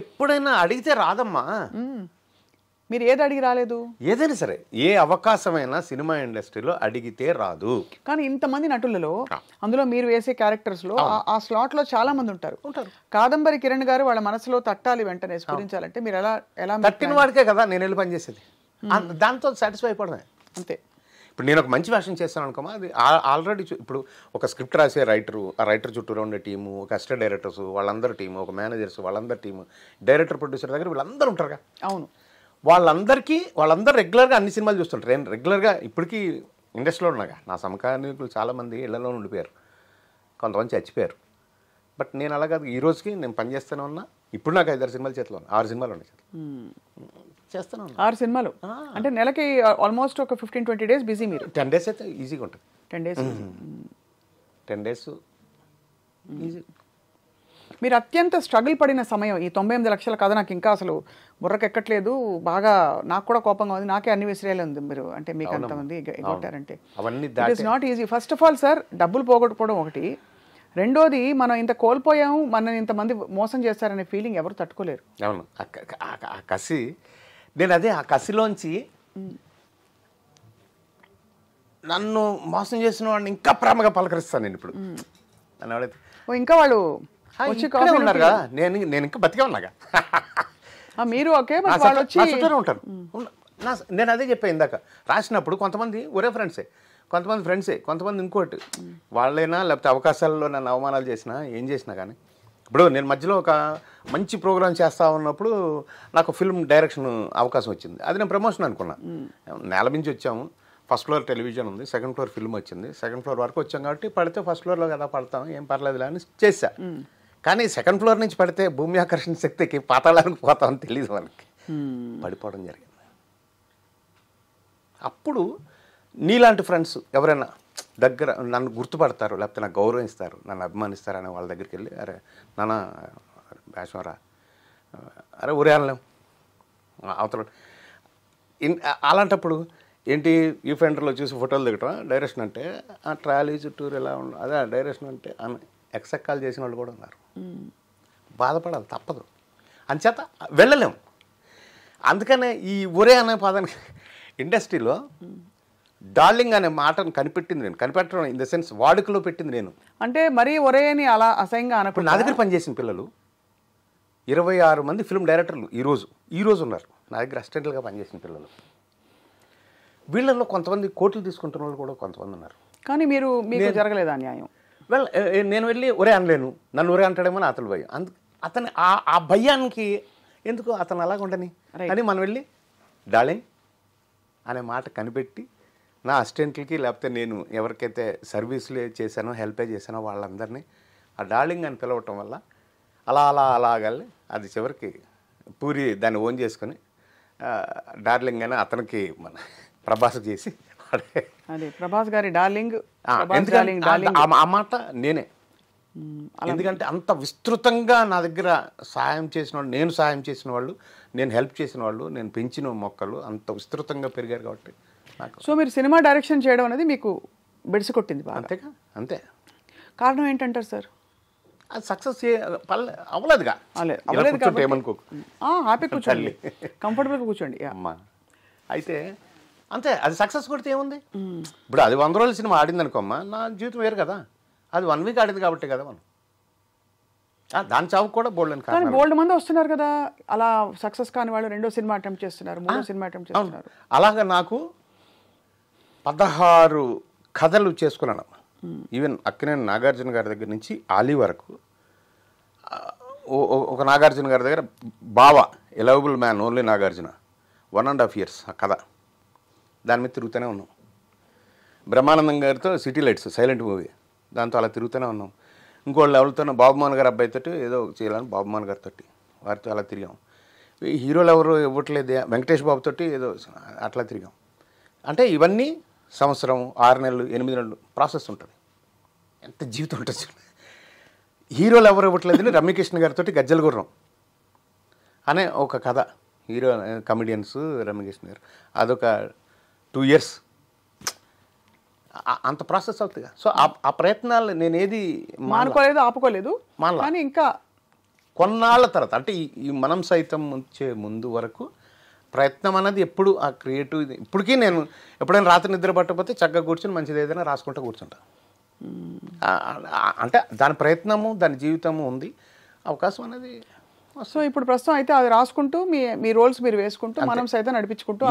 Speaker 3: ఎప్పుడైనా అడిగితే రాదమ్మా.
Speaker 2: మీరు ఏది అడిగి రాలేదు?
Speaker 3: ఏదైనా సరే, ఏ అవకాశమైనా సినిమా ఇండస్ట్రీలో అడిగితే రాదు.
Speaker 2: కానీ ఇంతమంది నటులలో, అందులో మీరు వేసే క్యారెక్టర్స్లో ఆ స్లాట్లో చాలా మంది ఉంటారు. కాదంబరి కిరణ్ గారు వాళ్ళ మనసులో తట్టాలి వెంటనే స్ఫురించాలంటే మీరు ఎలా
Speaker 3: తట్టిన వాడికే కదా నేను వెళ్ళి పనిచేసేది. దాంతో సాటిస్ఫై అయిపోవడమే
Speaker 2: అంతే.
Speaker 3: ఇప్పుడు నేను ఒక మంచి వేషం చేస్తాను అనుకోమా, అది ఆల్రెడీ ఇప్పుడు ఒక స్క్రిప్ట్ రాసే రైటరు, ఆ రైటర్ చుట్టూరా ఉండే టీము, ఒక అసిస్టెంట్ డైరెక్టర్స్ వాళ్ళందరూ టీము, ఒక మేనేజర్స్ వాళ్ళందరూ టీము, డైరెక్టర్ ప్రొడ్యూసర్ దగ్గర వీళ్ళందరూ ఉంటారుగా.
Speaker 2: అవును.
Speaker 3: వాళ్ళందరూ రెగ్యులర్గా అన్ని సినిమాలు చూస్తుంటారు. నేను రెగ్యులర్గా ఇప్పటికీ ఇండస్ట్రీలో ఉన్నాగా, నా సమకాలీకులు చాలామంది ఇళ్లలో ఉండిపోయారు, కొంతమంది చచ్చిపోయారు. బట్ నేను అలా కాదు, ఈ రోజుకి నేను పనిచేస్తూనే ఉన్నా. ఇప్పుడు నాకు 5-6 సినిమాలు చేతిలో ఉన్నాయి, 6 సినిమాలు ఉన్నాయి చేస్తాను.
Speaker 2: 6 సినిమాలు అంటే నెలకి ఆల్మోస్ట్ ఒక 15-20 డేస్ బిజీ. మీరు
Speaker 3: 10 డేస్ అయితే ఈజీగా ఉంటుంది.
Speaker 2: 10 డేస్
Speaker 3: 10 డేస్ ఈజీ.
Speaker 2: మీరు అత్యంత స్ట్రగుల్ పడిన సమయం, ఈ 98 లక్షల కథ నాకు ఇంకా అసలు బుర్రకెక్కట్లేదు, బాగా నాకు కూడా కోపంగా ఉంది, నాకే అన్ని విసిరేలే ఉంది. మీరు అంటే మీకు అంతమంది కొట్టారంటే it is not easy. First of all sir, డబ్బులు పోగొట్టుకోవడం ఒకటి, రెండోది మనం ఇంత కోల్పోయాము, మనని ఇంతమంది మోసం చేస్తారనే ఫీలింగ్ ఎవరు తట్టుకోలేరు.
Speaker 3: అవును. ఆ కసి, నేను అదే ఆ కసిలోంచి నన్ను మోసం చేసిన వాడిని ఇంకా ప్రేమగా పలకరిస్తాను నేను ఇప్పుడు.
Speaker 2: ఇంకా వాళ్ళు వచ్చి
Speaker 3: ఉన్నారు కదా, నేను ఇంకా బతికే ఉన్నాగా.
Speaker 2: మీరు ఓకే వాళ్ళు వచ్చి
Speaker 3: ఉంటారు. నేను అదే చెప్పాను ఇందాక, రాసినప్పుడు కొంతమంది ఒరే ఫ్రెండ్సే, కొంతమంది ఫ్రెండ్సే, కొంతమంది ఇంకోటి వాళ్ళైనా, లేకపోతే అవకాశాల్లో నన్ను అవమానాలు చేసినా ఏం చేసినా కానీ. ఇప్పుడు నేను మధ్యలో ఒక మంచి ప్రోగ్రామ్ చేస్తా ఉన్నప్పుడు నాకు ఫిల్మ్ డైరెక్షన్ అవకాశం వచ్చింది. అది నేను ప్రమోషన్ అనుకున్నా. నేల మించి వచ్చాము, ఫస్ట్ ఫ్లోర్ టెలివిజన్ ఉంది, సెకండ్ ఫ్లోర్ ఫిల్మ్ వచ్చింది, సెకండ్ ఫ్లోర్ వరకు వచ్చాం కాబట్టి పడితే ఫస్ట్ ఫ్లోర్లో కదా పడతాం, ఏం పర్లేదులే అని చేశా. కానీ సెకండ్ ఫ్లోర్ నుంచి పడితే భూమి ఆకర్షణ శక్తికి పాతాళానికి పోతామని తెలియదు మనకి, పడిపోవడం జరిగింది. అప్పుడు నీలాంటి ఫ్రెండ్స్ ఎవరైనా దగ్గర నన్ను గుర్తుపడతారు, లేకపోతే నాకు గౌరవిస్తారు, నన్ను అభిమానిస్తారు అనే వాళ్ళ దగ్గరికి వెళ్ళి, అరే నాన్న వేషంరా, అరే ఊరే అనలేం అవతల. అలాంటప్పుడు ఏంటి ఈ ఫెండర్లో చూసి ఫోటోలు దిగటం డైరెక్షన్ అంటే, ఆ ట్రాలీ చుట్టూరు ఎలా ఉండదు, అదే డైరెక్షన్ అంటే అని ఎక్సెక్కాలు చేసిన వాళ్ళు కూడా ఉన్నారు. బాధపడాలి, తప్పదు, అంచేత వెళ్ళలేము. అందుకనే ఈ ఒరే అనే పదానికి ఇండస్ట్రీలో డార్లింగ్ అనే మాటను కనిపెట్టడం ఇన్ ద సెన్స్ వాడుకలో పెట్టింది నేను.
Speaker 2: అంటే మరీ ఒరే అని అలా అసహ్యంగా
Speaker 3: అనప్పుడు నా దగ్గర పనిచేసిన పిల్లలు 26 మంది ఫిల్మ్ డైరెక్టర్లు ఈరోజు ఉన్నారు నా దగ్గర అసిస్టెంట్లుగా పనిచేసిన పిల్లలు. వీళ్ళల్లో కొంతమంది కోట్లు తీసుకుంటున్న వాళ్ళు కూడా కొంతమంది ఉన్నారు.
Speaker 2: కానీ మీకు జరగలేదా న్యాయం?
Speaker 3: నేను వెళ్ళి ఒరే అనలేను, నన్ను ఒరే అంటాడేమో అని అతను భయం. అతని ఆ భయానికి ఎందుకు అతను అలాగ ఉండని అని మనం వెళ్ళి డార్లింగ్ అనే మాట కనిపెట్టి నా అసిస్టెంట్లకి, లేకపోతే నేను ఎవరికైతే సర్వీసులు చేశానో హెల్పే చేశానో వాళ్ళందరినీ ఆ డార్లింగ్ అని పిలవటం వల్ల అలాగలి అది చివరికి పూరి దాన్ని ఓన్ చేసుకొని డార్లింగ్ అని అతనికి మన ప్రభాస్ చేసి,
Speaker 2: అదే ప్రభాస్ గారి డార్లింగ్.
Speaker 3: ఆ మాట నేనే. ఎందుకంటే అంత విస్తృతంగా నా దగ్గర సహాయం చేసిన వాళ్ళు, నేను సహాయం చేసిన వాళ్ళు, నేను హెల్ప్ చేసిన వాళ్ళు, నేను పెంచిన మొక్కలు అంత విస్తృతంగా పెరిగారు కాబట్టి.
Speaker 2: సో మీరు సినిమా డైరెక్షన్ చేయడం అనేది మీకు బెడిసి కొట్టింది బాగా.
Speaker 3: అంతేగా, అంతే.
Speaker 2: కారణం ఏంటంటారు సార్?
Speaker 3: అది సక్సెస్ అవ్వలేదుగా. ఏమనుకోకు,
Speaker 2: హ్యాపీ కూర్చోండి, కంఫర్టబుల్గా కూర్చోండి
Speaker 3: అమ్మా. అయితే అంతే, అది సక్సెస్ కొడితే ఏముంది. ఇప్పుడు అది 100 రోజుల సినిమా ఆడింది అనుకోమ్మా, నా జీవితం వేరు కదా. అది 1 వీక్ ఆడింది కాబట్టి కదా మనం. దాని చావు కూడా
Speaker 2: బోల్డ్ మంది వస్తున్నారు కదా అలా సక్సెస్ కాని వాళ్ళు. 2వ సినిమా అటెంప్ట్ చేస్తున్నారు, 3వ సినిమా అటెంప్ట్ చేస్తున్నారు.
Speaker 3: అలాగా నాకు 16 కథలు చేసుకున్నాను. ఈవెన్ అక్కినేని నాగార్జున గారి దగ్గర నుంచి ఆలీ వరకు. ఒక నాగార్జున గారి దగ్గర బావ ఎలవబుల్ మ్యాన్ ఓన్లీ నాగార్జున 1.5 years ఆ కథ దాని మీద తిరుగుతూనే ఉన్నాం. బ్రహ్మానందం గారితో సిటీ లైట్స్ సైలెంట్ మూవీ, దాంతో అలా తిరుగుతూనే ఉన్నాం. ఇంకోళ్ళు ఎవరితోనో బాబుమోహన్ గారు అబ్బాయితోటి ఏదో చేయాలని బాబుమోహన్ గారితో వారితో అలా తిరిగాం. ఈ హీరోలు ఎవరు ఇవ్వట్లేదు, వెంకటేష్ బాబుతోటి ఏదో అట్లా తిరిగాం. అంటే ఇవన్నీ సంవత్సరం 6 నెలలు 8 నెలలు ప్రాసెస్ ఉంటుంది. ఎంత జీవితం ఉంటుంది. హీరోలు ఎవరు ఇవ్వట్లేదని రమ్యకృష్ణ గారితో గజ్జల గుర్రం అనే ఒక కథ, హీరో కమెడియన్స్ రమ్యకృష్ణ గారు, అదొక 2 years అంత ప్రాసెస్ అవుతుంది. సో ఆ ప్రయత్నాలు నేను ఏది
Speaker 2: మానుకోలేదు, ఆపుకోలేదు. కానీ ఇంకా
Speaker 3: కొన్నాళ్ళ తర్వాత అంటే ఈ మనం సైతం వచ్చే ముందు వరకు ప్రయత్నం అనేది ఎప్పుడు ఆ క్రియేటివ్, ఇప్పటికీ నేను ఎప్పుడైనా రాత్రి నిద్ర పట్టకపోతే చక్కగా కూర్చొని మంచిది ఏదైనా రాసుకుంటూ కూర్చుంటా. అంటే దాని ప్రయత్నము దాని జీవితము ఉంది, అవకాశం అనేది.
Speaker 2: సో ఇప్పుడు ప్రస్తుతం అయితే అది రాసుకుంటూ మీ రోల్స్ మీరు వేసుకుంటూ మనం సైతం నడిపించుకుంటూ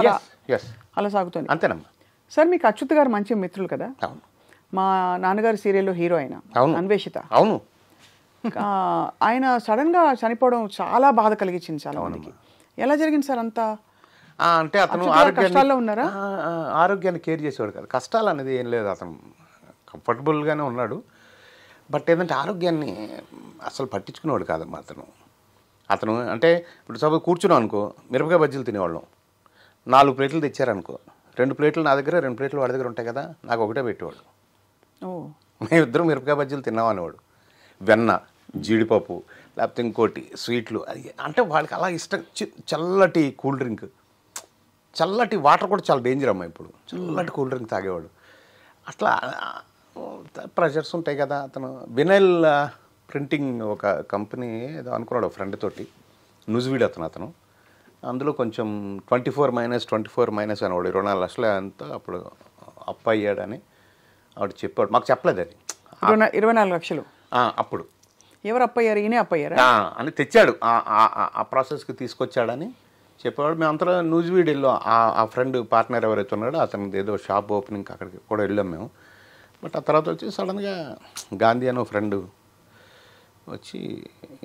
Speaker 2: అలా సాగుతుంది.
Speaker 3: అంతేనమ్మా.
Speaker 2: సార్ మీకు అచ్యుత్ గారు మంచి మిత్రులు కదా.
Speaker 3: అవును.
Speaker 2: మా నాన్నగారి సీరియల్లో హీరో అయిన అన్వేషిత.
Speaker 3: అవును.
Speaker 2: ఆయన సడన్ గా చనిపోవడం చాలా బాధ కలిగించింది చాలా మందికి. ఎలా జరిగింది సార్ అంతా?
Speaker 3: అంటే అతను
Speaker 2: కష్టాల్లో ఉన్నారా?
Speaker 3: ఆరోగ్యాన్ని కేర్ చేసేవాడు కదా, కష్టాలు అనేది ఏం లేదు, అతను కంఫర్టబుల్గానే ఉన్నాడు. బట్ ఏంటంటే ఆరోగ్యాన్ని అసలు పట్టించుకునేవాడు కాదమ్మా అతను. అంటే ఇప్పుడు సపోజ్ కూర్చున్నాం అనుకో, మిరపకాయ బజ్జీలు తినేవాళ్ళం. 4 ప్లేట్లు తెచ్చారనుకో, 2 ప్లేట్లు నా దగ్గర, 2 ప్లేట్లు వాడి దగ్గర ఉంటాయి కదా, నాకు ఒకటే పెట్టేవాడు. మేమిద్దరం మిరపకాయ బజ్జీలు తిన్నాం అనేవాడు. వెన్న, జీడిపప్పు, లేకపోతే ఇంకోటి స్వీట్లు, అది అంటే వాళ్ళకి అలా ఇష్టం. చల్లటి కూల్ డ్రింక్, చల్లటి వాటర్ కూడా చాలా డేంజర్ అమ్మా ఇప్పుడు. చల్లటి కూల్ డ్రింక్ తాగేవాడు. అట్లా ప్రెషర్స్ ఉంటాయి కదా. అతను వినైల్ ప్రింటింగ్ ఒక కంపెనీ ఏదో అనుకున్నాడు ఫ్రెండ్ తోటి, న్యూస్వీడ్ అతను. అందులో కొంచెం 24-24- అనేవాడు, 24 లక్షలు అంతా అప్పుడు అప్పు అయ్యాడని ఆవిడ చెప్పాడు. మాకు చెప్పలేదు అది.
Speaker 2: 24 లక్షలు
Speaker 3: అప్పుడు
Speaker 2: ఎవరు అప్పయ్యారు? ఈయనే అప్పయ్యారా
Speaker 3: అని తెచ్చాడు, ఆ ప్రాసెస్కి తీసుకొచ్చాడని చెప్పేవాడు. మేము అంతలో న్యూస్వీడ్ వెళ్ళాం. ఆ ఫ్రెండ్ పార్ట్నర్ ఎవరైతే ఉన్నాడో అతనిది ఏదో షాప్ ఓపెనింగ్, అక్కడికి కూడా వెళ్ళాం మేము. బట్ ఆ తర్వాత వచ్చి సడన్గా గాంధీ అనే ఫ్రెండ్ వచ్చి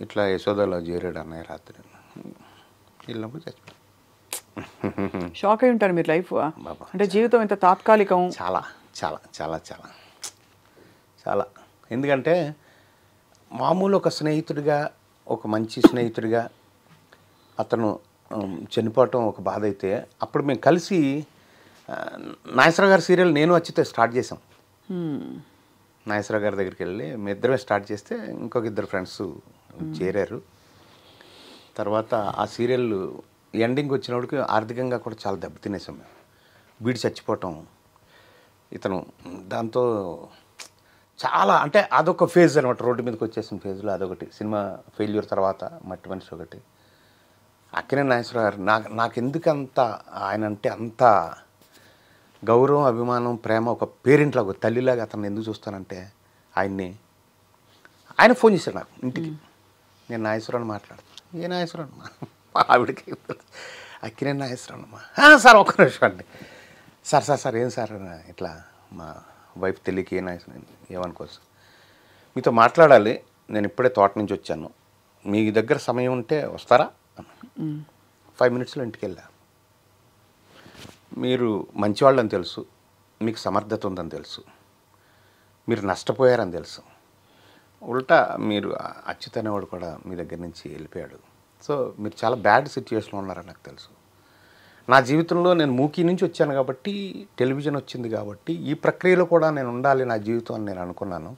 Speaker 3: ఇట్లా యశోదలో చేరాడు అన్నయ్య రాత్రి. వెళ్ళినప్పుడు చచ్చిపోయాడు.
Speaker 2: షాక్ అయి ఉంటారు మీరు. లైఫ్ అంటే జీవితం ఇంత తాత్కాలికం.
Speaker 3: చాలా చాలా చాలా చాలా చాలా. ఎందుకంటే మామూలు ఒక స్నేహితుడిగా, ఒక మంచి స్నేహితుడిగా అతను చనిపోవటం ఒక బాధ అయితే, అప్పుడు మేము కలిసి నాగేశ్వరరావు గారి సీరియల్ నేను వచ్చితే స్టార్ట్ చేసాం. నాగేశ్వరరావు గారి దగ్గరికి వెళ్ళి మేము ఇద్దరమే స్టార్ట్ చేస్తే ఇంకొక 2 ఫ్రెండ్స్ చేరారు. తర్వాత ఆ సీరియల్ ఎండింగ్ వచ్చినప్పటికి ఆర్థికంగా కూడా చాలా దెబ్బతినేసాం మేము. వీడు చచ్చిపోవటం, ఇతను, దాంతో చాలా అంటే అదొక ఫేజ్ అనమాట. రోడ్డు మీదకి వచ్చేసిన ఫేజ్లో అదొకటి. సినిమా ఫెయిల్యూర్ తర్వాత మట్టి మనిషి ఒకటి. అక్కినేని నాగేశ్వరరావు గారు నాకెందుకంత ఆయన అంటే అంత గౌరవం, అభిమానం, ప్రేమ, ఒక పేరెంట్లా, ఒక తల్లిలాగా అతను ఎందుకు చూస్తానంటే ఆయన ఫోన్ చేశాడు నాకు ఇంటికి. నేను నాగేశ్వరరావుని మాట్లాడుతాను. ఏ నాగేశ్వరరావు ఆవిడకి అక్కినేని నాగేశ్వరరావు సార్ ఒక్క నిమిషం అండి. సార్ ఏం సార్ ఇట్లా మా వైఫ్ తెలియక ఏమనుకోవచ్చు, మీతో మాట్లాడాలి, నేను ఇప్పుడే తోట నుంచి వచ్చాను, మీ దగ్గర సమయం ఉంటే వస్తారా? 5 minutesలో ఇంటికి వెళ్ళా. మీరు మంచివాళ్ళని తెలుసు, మీకు సమర్థత ఉందని తెలుసు, మీరు నష్టపోయారని తెలుసు, ఉల్టా మీరు అచ్యుత్ అనేవాడు కూడా మీ దగ్గర నుంచి వెళ్ళిపోయాడు. సో మీరు చాలా బ్యాడ్ సిచ్యువేషన్లో ఉన్నారని నాకు తెలుసు. నా జీవితంలో నేను మూకీ నుంచి వచ్చాను కాబట్టి, టెలివిజన్ వచ్చింది కాబట్టి, ఈ ప్రక్రియలో కూడా నేను ఉండాలి నా జీవితం అని నేను అనుకున్నాను.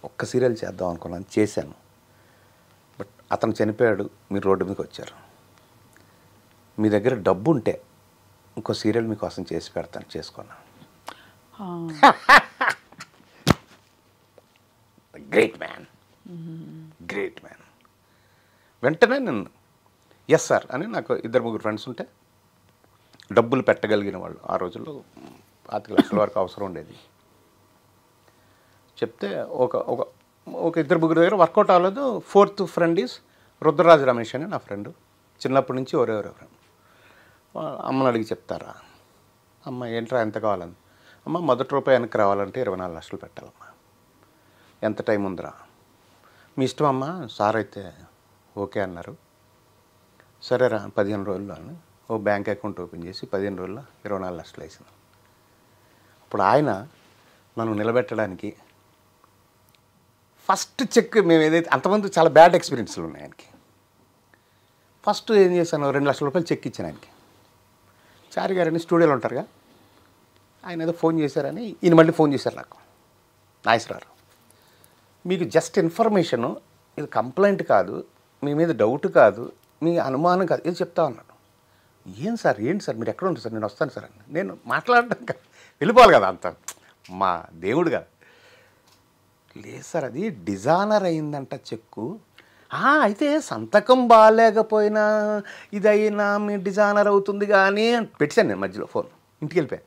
Speaker 3: ఒక్క సీరియల్ చేద్దాం అనుకున్నాను, చేశాను. బట్ అతను చనిపోయాడు, మీరు రోడ్డు మీదకి వచ్చారు. మీ దగ్గర డబ్బు ఉంటే ఇంకో సీరియల్ మీకోసం చేసి పెడతాను, చేసుకున్నాను. Great man. వెంటనే నేను ఎస్ సార్ అని, నాకు 2-3 ఫ్రెండ్స్ ఉంటే డబ్బులు పెట్టగలిగిన వాళ్ళు, ఆ రోజుల్లో 5 లక్షల వరకు అవసరం ఉండేది. చెప్తే ఒక 2-3 దగ్గర వర్కౌట్ అవ్వలేదు. 4th friend is Rudraraju Ramesh అని నా ఫ్రెండ్, చిన్నప్పటి నుంచి ఎవరెవరో ఫ్రెండ్. అమ్మని అడిగి చెప్తారా? అమ్మ ఏంట్రా ఎంత కావాలని? అమ్మ మొదటి రూపాయి వెనక్కి రావాలంటే 24 లక్షలు పెట్టాలమ్మా. ఎంత టైం ఉందిరా? మీ ఇష్టం అమ్మ. సార్ అయితే ఓకే అన్నారు. సరేరా 15 రోజుల్లో అని ఓ బ్యాంక్ అకౌంట్ ఓపెన్ చేసి 15 రోజుల్లో 24 లక్షలు వేసింది. అప్పుడు ఆయన నన్ను నిలబెట్టడానికి ఫస్ట్ చెక్ మేము ఏదైతే అంతమంది చాలా బ్యాడ్ ఎక్స్పీరియన్స్లు ఉన్నాయి ఆయనకి. ఫస్ట్ ఏం చేశాను, 2 లక్షల రూపాయలు చెక్ ఇచ్చాను ఆయనకి. చారి గారని స్టూడియోలో ఉంటారుగా, ఆయన ఏదో ఫోన్ చేశారని ఈయన మళ్ళీ ఫోన్ చేశారు నాకు, నాగేశ్వరరావు మీకు జస్ట్ ఇన్ఫర్మేషను, ఇది కంప్లైంట్ కాదు, మీ మీద డౌట్ కాదు, మీ అనుమానం కాదు, ఇది చెప్తా ఉన్నాను. ఏంటి సార్ మీరు ఎక్కడ ఉంటారు సార్, నేను వస్తాను సార్ అని. నేను మాట్లాడడం వెళ్ళిపోవాలి కదా, అంత మా దేవుడు కదా. లేదు సార్ అది డిజానర్ అయిందంట చెక్కు. అయితే సంతకం బాగాలేకపోయినా ఇదైనా మీ డిజానర్ అవుతుంది కానీ పెట్టాను నేను మధ్యలో ఫోన్. ఇంటికి వెళ్ళిపోయి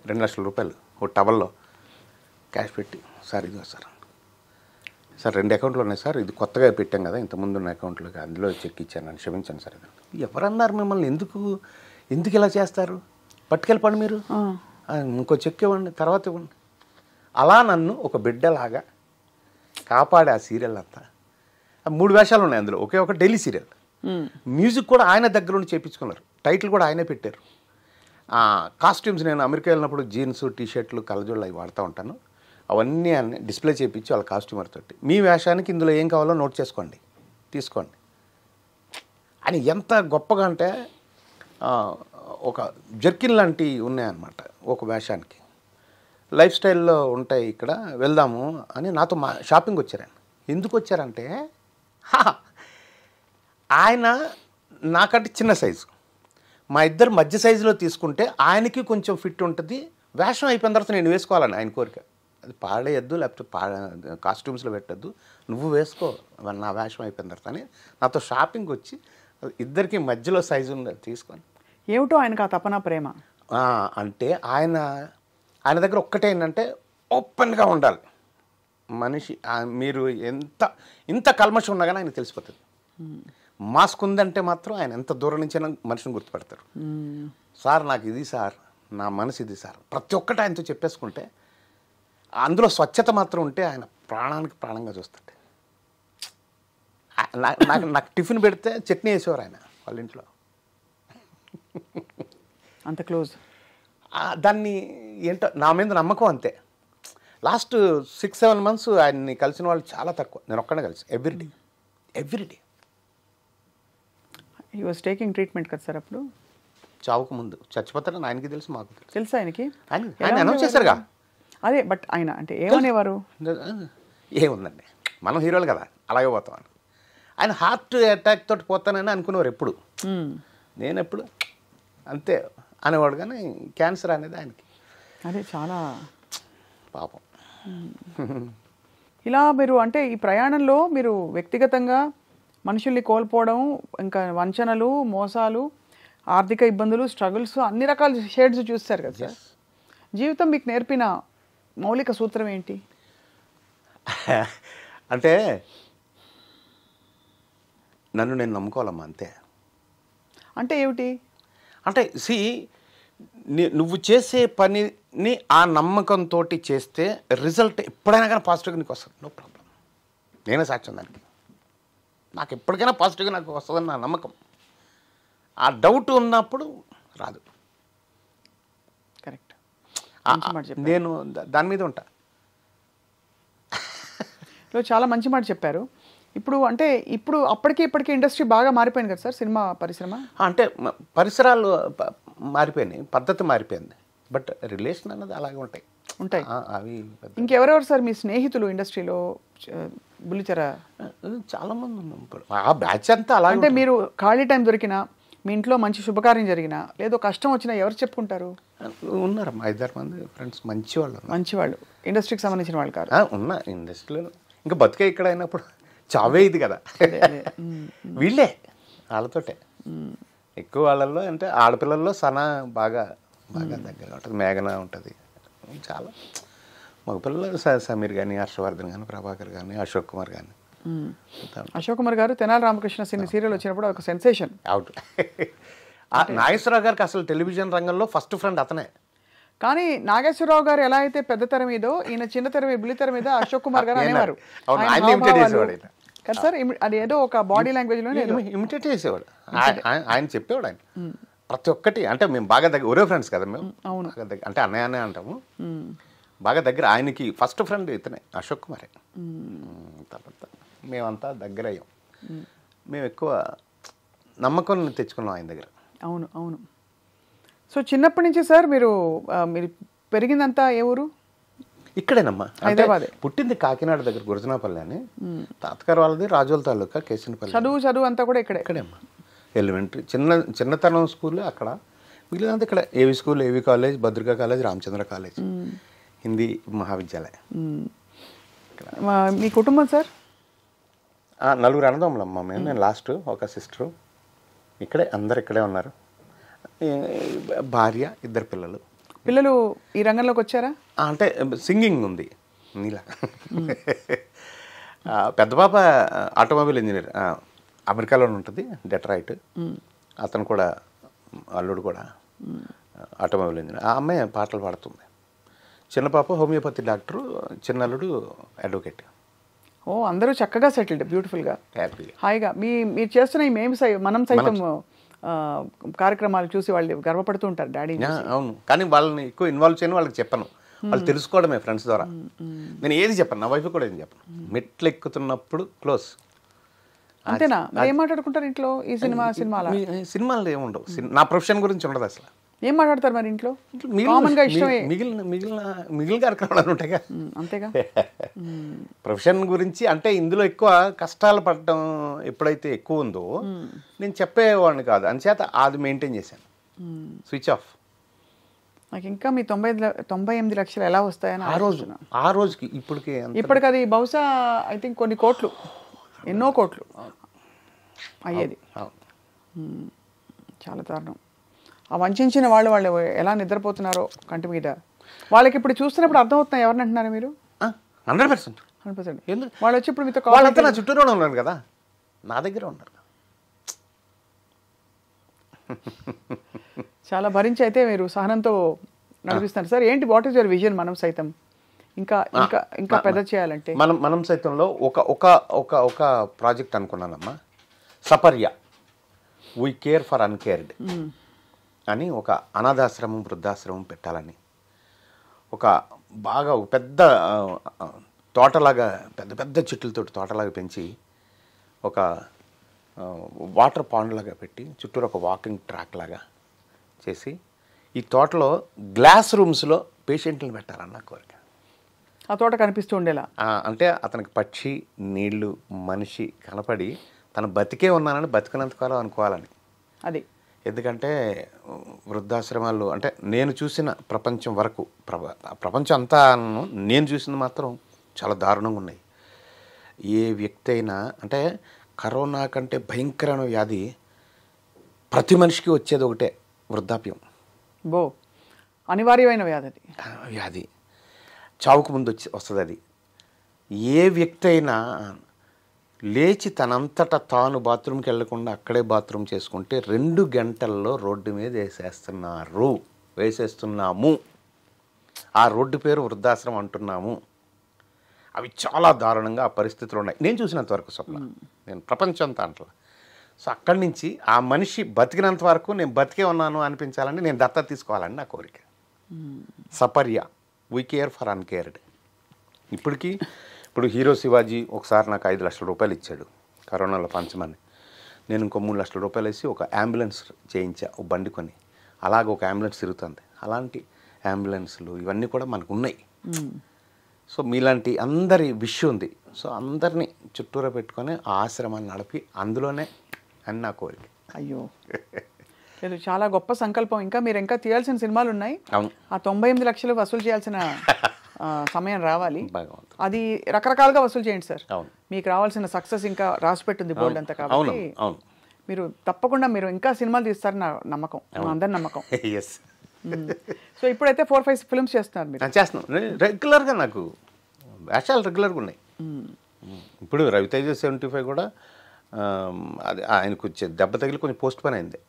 Speaker 3: 2 లక్షల రూపాయలు ఒక టవల్లో క్యాష్ పెట్టి, సార్ ఇదిగో సార్ 2 అకౌంట్లు ఉన్నాయి సార్, ఇది కొత్తగా పెట్టాం కదా, ఇంతకుముందు ఉన్న అకౌంట్లు అందులో చెక్ ఇచ్చాను, నన్ను క్షమించండి సార్. ఎవరన్నారు మిమ్మల్ని, ఎందుకు ఇలా చేస్తారు, పట్టుకెళ్ళిపోండి మీరు, ఇంకో చెక్ ఇవ్వండి, తర్వాత ఇవ్వండి. అలా నన్ను ఒక బిడ్డలాగా కాపాడే ఆ సీరియల్ అంతా. 3 వేషాలు ఉన్నాయి అందులో, ఒకే ఒక డైలీ సీరియల్. మ్యూజిక్ కూడా ఆయన దగ్గర నుండి చేయించుకున్నారు, టైటిల్ కూడా ఆయనే పెట్టారు. కాస్ట్యూమ్స్ నేను అమెరికా వెళ్ళినప్పుడు జీన్స్, టీషర్ట్లు, కలజోళ్ళు అవి వాడుతూ ఉంటాను. అవన్నీ అన్నీ డిస్ప్లే చేయించి వాళ్ళ కాస్ట్యూమర్ తోటి, మీ వేషానికి ఇందులో ఏం కావాలో నోట్ చేసుకోండి, తీసుకోండి అని. ఎంత గొప్పగా అంటే ఒక జర్కిన్ లాంటివి ఉన్నాయన్నమాట ఒక వేషానికి. లైఫ్ స్టైల్లో ఉంటాయి, ఇక్కడ వెళ్దాము అని నాతో షాపింగ్ వచ్చారు. ఆయన ఎందుకు వచ్చారంటే, ఆయన నాకంటే చిన్న సైజు, మా ఇద్దరు మధ్య సైజులో తీసుకుంటే ఆయనకి కొంచెం ఫిట్ ఉంటుంది, వేషం అయిపోయిన తర్వాత నేను వేసుకోవాలని ఆయన కోరిక. అది పాడేయద్దు, లేకపోతే కాస్ట్యూమ్స్లో పెట్టద్దు, నువ్వు వేసుకో నా వేషం అయిపోయిన తర్వాత అని నాతో షాపింగ్ వచ్చి ఇద్దరికి మధ్యలో సైజు ఉన్నది తీసుకొని.
Speaker 2: ఏమిటో ఆయనకు ఆ తపన ప్రేమ
Speaker 3: అంటే ఆయన దగ్గర ఒక్కటే ఏంటంటే ఓపెన్గా ఉండాలి మనిషి. మీరు ఇంత కల్మషం ఉన్నా కానీ ఆయన తెలిసిపోతుంది. మాస్క్ ఉందంటే మాత్రం ఆయన ఎంత దూరం నుంచి మనిషిని గుర్తుపెడతారు. సార్ నాకు ఇది సార్, నా మనసు ఇది సార్, ప్రతి ఒక్కటి ఆయనతో చెప్పేసుకుంటే అందులో స్వచ్ఛత మాత్రం ఉంటే ఆయన ప్రాణానికి ప్రాణంగా చూస్తుంటే. నాకు టిఫిన్ పెడితే చట్నీ వేసేవారు ఆయన వాళ్ళ ఇంట్లో,
Speaker 2: అంత క్లోజ్.
Speaker 3: దాన్ని ఏంటో నా మీద నమ్మకం అంతే. లాస్ట్ 6-7 months ఆయన్ని కలిసిన వాళ్ళు చాలా తక్కువ, నేను ఒక్కడే కలిసి everyday.
Speaker 2: He was taking treatment కదా సార్ అప్పుడు,
Speaker 3: చావుకు ముందు. చచ్చిపోతారని ఆయనకి తెలుసు, మాకు
Speaker 2: తెలుసు. ఆయనకి
Speaker 3: ఆయన అనౌన్స్ చేశారుగా.
Speaker 2: అదే, బట్ ఆయన అంటే ఏమనేవారు,
Speaker 3: ఏముందండి మనం హీరోలు కదా అలాగే పోతామని. ఆయన హార్ట్ అటాక్ తోటి పోతానని అనుకునేవారు ఎప్పుడు, నేను ఎప్పుడు అంతే అనేవాడు. కానీ క్యాన్సర్ అనేది ఆయనకి.
Speaker 2: అదే చాలా
Speaker 3: పాపం.
Speaker 2: ఇలా మీరు అంటే ఈ ప్రయాణంలో మీరు వ్యక్తిగతంగా మనుషుల్ని కోల్పోవడం, ఇంకా వంచనలు, మోసాలు, ఆర్థిక ఇబ్బందులు, స్ట్రగుల్స్, అన్ని రకాల షేడ్స్ చూస్తారు కదా సార్. జీవితం మీకు నేర్పిన మౌలిక సూత్రం ఏంటి?
Speaker 3: అంటే నన్ను నేను నమ్ముకోవాలమ్మా అంతే.
Speaker 2: అంటే ఏమిటి
Speaker 3: అంటే నువ్వు చేసే పనిని ఆ నమ్మకంతో చేస్తే రిజల్ట్ ఎప్పుడైనా కానీ పాజిటివ్గా నీకు వస్తుంది, నో ప్రాబ్లం. నేనే సాక్ష్యం దానికి. నాకు ఎప్పటికైనా పాజిటివ్గా నాకు వస్తుందని నా నమ్మకం. ఆ డౌట్ ఉన్నప్పుడు రాదు.
Speaker 2: కరెక్ట్.
Speaker 3: నేను దాని మీద ఉంటా.
Speaker 2: చాలా మంచి మాట చెప్పారు. ఇప్పుడు అప్పటికి ఇప్పటికీ ఇండస్ట్రీ బాగా మారిపోయింది కదా సార్, సినిమా పరిశ్రమ.
Speaker 3: అంటే పరిసరాలు మారిపోయినాయి, పద్ధతి మారిపోయింది, బట్ రిలేషన్ అన్నది అలాగే ఉంటాయి. అవి
Speaker 2: ఇంకెవరెవరు సార్ మీ స్నేహితులు ఇండస్ట్రీలో? బుల్లిచెర
Speaker 3: చాలా మంది ఉన్నారు. ఆ బ్యాచ్ అంతా అలాగే.
Speaker 2: అంటే మీరు ఖాళీ టైం దొరికినా, మీ ఇంట్లో మంచి శుభకార్యం జరిగినా, లేదో కష్టం వచ్చినా ఎవరు చెప్పుకుంటారు?
Speaker 3: ఉన్నారు 5-6 మంది ఫ్రెండ్స్, మంచివాళ్ళు,
Speaker 2: ఇండస్ట్రీకి సంబంధించిన వాళ్ళు కాదు.
Speaker 3: ఉన్నా ఇండస్ట్రీలో. ఇంకా బతికే ఇక్కడ అయినప్పుడు చావే ఇది కదా. వీళ్ళే వాళ్ళతోటే ఎక్కువ. వాళ్ళల్లో అంటే ఆడపిల్లల్లో సనా బాగా దగ్గరగా ఉంటుంది, మేఘన ఉంటుంది. చాలా మగపిల్లలు సమీర్ కానీ, హర్షవర్ధన్ కానీ, ప్రభాకర్ కానీ, అశోక్ కుమార్ కానీ.
Speaker 2: అశోక్ కుమార్ గారు తెనాలి రామకృష్ణ సీరియల్ వచ్చినప్పుడు ఒక సెన్సేషన్.
Speaker 3: అవుట్. నాగేశ్వరరావు గారికి అసలు టెలివిజన్ రంగంలో ఫస్ట్ ఫ్రెండ్ అతనే.
Speaker 2: కానీ నాగేశ్వరరావు గారు ఎలా అయితే పెద్ద తెర మీదో, ఈయన చిన్న తెర మీద, బుల్లి తెర మీద అశోక్ కుమార్ గారు అనేవారు. కదా సార్ అది ఏదో ఒక బాడీ లాంగ్వేజ్లోనే
Speaker 3: ఇమిటేట్ చేసేవాడు. ఆయన చెప్పేవాడు. ఆయన ప్రతి ఒక్కటి అంటే మేము బాగా దగ్గర ఒరే ఫ్రెండ్స్ కదా మేము.
Speaker 2: అవును.
Speaker 3: అంటే అన్నయ్య అంటాము. బాగా దగ్గర. ఆయనకి ఫస్ట్ ఫ్రెండ్ ఇతనే అశోక్ కుమారే. తర్వాత మేమంతా దగ్గర అయ్యాం. మేము ఎక్కువ నమ్మకం తెచ్చుకున్నాం ఆయన దగ్గర.
Speaker 2: అవును అవును. సో చిన్నప్పటి నుంచి సార్ మీరు పెరిగిందంతా ఏ ఊరు?
Speaker 3: ఇక్కడేనమ్మా.
Speaker 2: హైదరాబాదే.
Speaker 3: పుట్టింది కాకినాడ దగ్గర గురజనాపల్లి అని. తాతగారు వాళ్ళది రాజోల తాలూకా కేసినపల్లి.
Speaker 2: చదువు అంతా కూడా
Speaker 3: ఇక్కడేమ్మా. ఎలిమెంటరీ చిన్నతనం స్కూల్ అక్కడ. మిగిలినంత ఇక్కడ AV school, AV college, Bhadrika college, Ramachandra college, Hindi మహావిద్యాలయం.
Speaker 2: మీ కుటుంబం సార్?
Speaker 3: 4 అన్నదమ్ములమ్మ మేము. నేను లాస్ట్, ఒక సిస్టరు. అందరు ఇక్కడే ఉన్నారు. భార్య, 2 పిల్లలు.
Speaker 2: పిల్లలు ఈ రంగంలోకి వచ్చారా?
Speaker 3: అంటే సింగింగ్ ఉంది నీలా. పెద్ద పాప ఆటోమొబైల్ ఇంజనీర్, అమెరికాలో ఉంటుంది, డెట్రాయిట్. అతను కూడా, అల్లుడు కూడా ఆటోమొబైల్ ఇంజనీర్. ఆ అమ్మాయి పాటలు పాడుతుంది. చిన్న పాప హోమియోపతి డాక్టరు, చిన్నల్లుడు అడ్వకేట్.
Speaker 2: ఓ, అందరూ చక్కగా సెటిల్డ్, బ్యూటిఫుల్గా,
Speaker 3: హ్యాపీగా,
Speaker 2: హాయిగా. మీరు చేస్తున్న ఈ మనం సైతం కార్యక్రమాలు చూసి వాళ్ళు గర్వపడుతూ ఉంటారు డాడీ.
Speaker 3: అవును, కానీ వాళ్ళని ఎక్కువ ఇన్వాల్వ్ చేయని వాళ్ళకి చెప్పను. వాళ్ళు తెలుసుకోవడమే ఫ్రెండ్స్ ద్వారా. నేను ఏది చెప్పను, నా వైఫ్ కూడా ఏది చెప్పను. మెట్లు ఎక్కుతున్నప్పుడు క్లోజ్.
Speaker 2: అంతేనా? ఏం మాట్లాడుకుంటారు ఇంట్లో? ఈ
Speaker 3: సినిమాలు ఏముండవు. నా ప్రొఫెషన్ గురించి ఉండదు అసలు.
Speaker 2: ఏం మాట్లాడతారు మరి ఇంట్లో? కామన్గా ఇష్టమే
Speaker 3: మిగిలిన కార్యక్రమాలు ఉంటాయిగా.
Speaker 2: అంతేగా.
Speaker 3: ప్రొఫెషన్ గురించి అంటే ఇందులో ఎక్కువ కష్టాలు పడటం ఎప్పుడైతే ఎక్కువ ఉందో నేను చెప్పేవాడిని కాదు. అంచేత అది మెయింటైన్ చేశాను, స్విచ్ ఆఫ్.
Speaker 2: నాకు ఇంకా మీ 98 లక్షలు ఎలా వస్తాయని
Speaker 3: ఆ రోజుకి ఇప్పటికి
Speaker 2: అది బహుశా ఐ థింక్ కొన్ని కోట్లు, ఎన్నో కోట్లు అయ్యేది. చాలా దారుణం. ఆ వంచిన వాళ్ళు ఎలా నిద్రపోతున్నారో కంటి మీద. వాళ్ళకి ఇప్పుడు చూస్తున్నప్పుడు అర్థమవుతున్నాయి. ఎవరిని అంటున్నారు మీరు?
Speaker 3: 100%.
Speaker 2: వాళ్ళు వచ్చి ఇప్పుడు మీతో
Speaker 3: వాళ్ళంతా నా చుట్టూనే ఉన్నారు కదా, నా దగ్గర ఉన్నారు.
Speaker 2: చాలా భరించి అయితే మీరు సహనంతో నడిపిస్తున్నారు సార్. ఏంటి, వాట్ ఈస్ యువర్ విజన్ మనం సైతం ఇంకా ఇంకా ఇంకా పెద్ద చేయాలంటే?
Speaker 3: మనం సైతంలో ఒక ప్రాజెక్ట్ అనుకున్నానమ్మా. Saparya, we care for uncared అని ఒక అనాథాశ్రమం, వృద్ధాశ్రమం పెట్టాలని. ఒక పెద్ద తోటలాగా, పెద్ద చెట్లతో తోటలాగా పెంచి, ఒక వాటర్ పాండ్ లాగా పెట్టి, చుట్టూరు ఒక వాకింగ్ ట్రాక్ లాగా చేసి, ఈ తోటలో గ్లాస్ రూమ్స్లో పేషెంట్లను పెట్టాలన్న కోరిక.
Speaker 2: ఆ తోట కనిపిస్తూ ఉండేలా.
Speaker 3: అంటే అతనికి పక్షి, నీళ్లు, మనిషి కనపడి తను బతికే ఉన్నానని, బతికినంతకాలం అనుకోవాలని.
Speaker 2: అది
Speaker 3: ఎందుకంటే వృద్ధాశ్రమాలు అంటే నేను చూసిన ప్రపంచం వరకు, ప్రపంచం అంతా నేను చూసింది మాత్రం చాలా దారుణంగా ఉన్నాయి. ఏ వ్యక్తి అయినా, అంటే కరోనా కంటే భయంకరమైన వ్యాధి ప్రతి మనిషికి వచ్చేది ఒకటే, వృద్ధాప్యం.
Speaker 2: అనివార్యమైన వ్యాధి.
Speaker 3: చావుకు ముందు వస్తుంది అది. ఏ వ్యక్తి అయినా లేచి తనంతటా తాను బాత్రూమ్కి వెళ్లకుండా అక్కడే బాత్రూమ్ చేసుకుంటే 2 గంటల్లో రోడ్డు మీద వేసేస్తున్నాము. ఆ రోడ్డు పేరు వృద్ధాశ్రమం అంటున్నాము. అవి చాలా దారుణంగా ఆ పరిస్థితులు ఉన్నాయి నేను చూసినంత వరకు. స్వప్న, నేను ప్రపంచం అంతా అంటలా. సో అక్కడి నుంచి ఆ మనిషి బతికినంత వరకు నేను బతికే ఉన్నాను అనిపించాలని, నేను దత్తత తీసుకోవాలని నా కోరిక. సపర్య, వీ కేర్ ఫర్ అన్కేర్డ్. ఇప్పుడు హీరో శివాజీ ఒకసారి నాకు 5 లక్షల రూపాయలు ఇచ్చాడు కరోనాలో పంచమని. నేను ఇంకో 3 లక్షల రూపాయలు వేసి ఒక అంబులెన్స్ చేయించా, ఒక బండి కొని. అలాగ ఒక అంబులెన్స్ తిరుగుతుంది. అలాంటి అంబులెన్స్లు ఇవన్నీ కూడా మనకు ఉన్నాయి. సో మీలాంటి అందరి విష్ ఉంది. సో అందరినీ చుట్టూరా పెట్టుకొని ఆ ఆశ్రమాన్ని నడిపి అందులోనే అని నా కోరిక.
Speaker 2: అయ్యో, లేదు, చాలా గొప్ప సంకల్పం. మీరు ఇంకా తీయాల్సిన సినిమాలు ఉన్నాయి.
Speaker 3: అవును, ఆ
Speaker 2: 98 లక్షలు వసూలు చేయాల్సిన సమయం రావాలి. అది రకరకాలుగా వసూలు చేయండి సార్. మీకు రావాల్సిన సక్సెస్ ఇంకా రాసి పెట్టింది బోల్డ్ అంతా. కాబట్టి మీరు తప్పకుండా ఇంకా సినిమాలు తీస్తారని నా నమ్మకం, అందరి నమ్మకం. సో ఇప్పుడైతే 4-5 ఫిల్మ్స్ చేస్తున్నారు మీరు?
Speaker 3: చేస్తున్నాను రెగ్యులర్గా. నాకు వేషాలు రెగ్యులర్గా ఉన్నాయి. ఇప్పుడు రవితేజ 75 కూడా అది ఆయనకు వచ్చే దెబ్బ తగిలి కొంచెం పోస్ట్ పోన్ అయింది.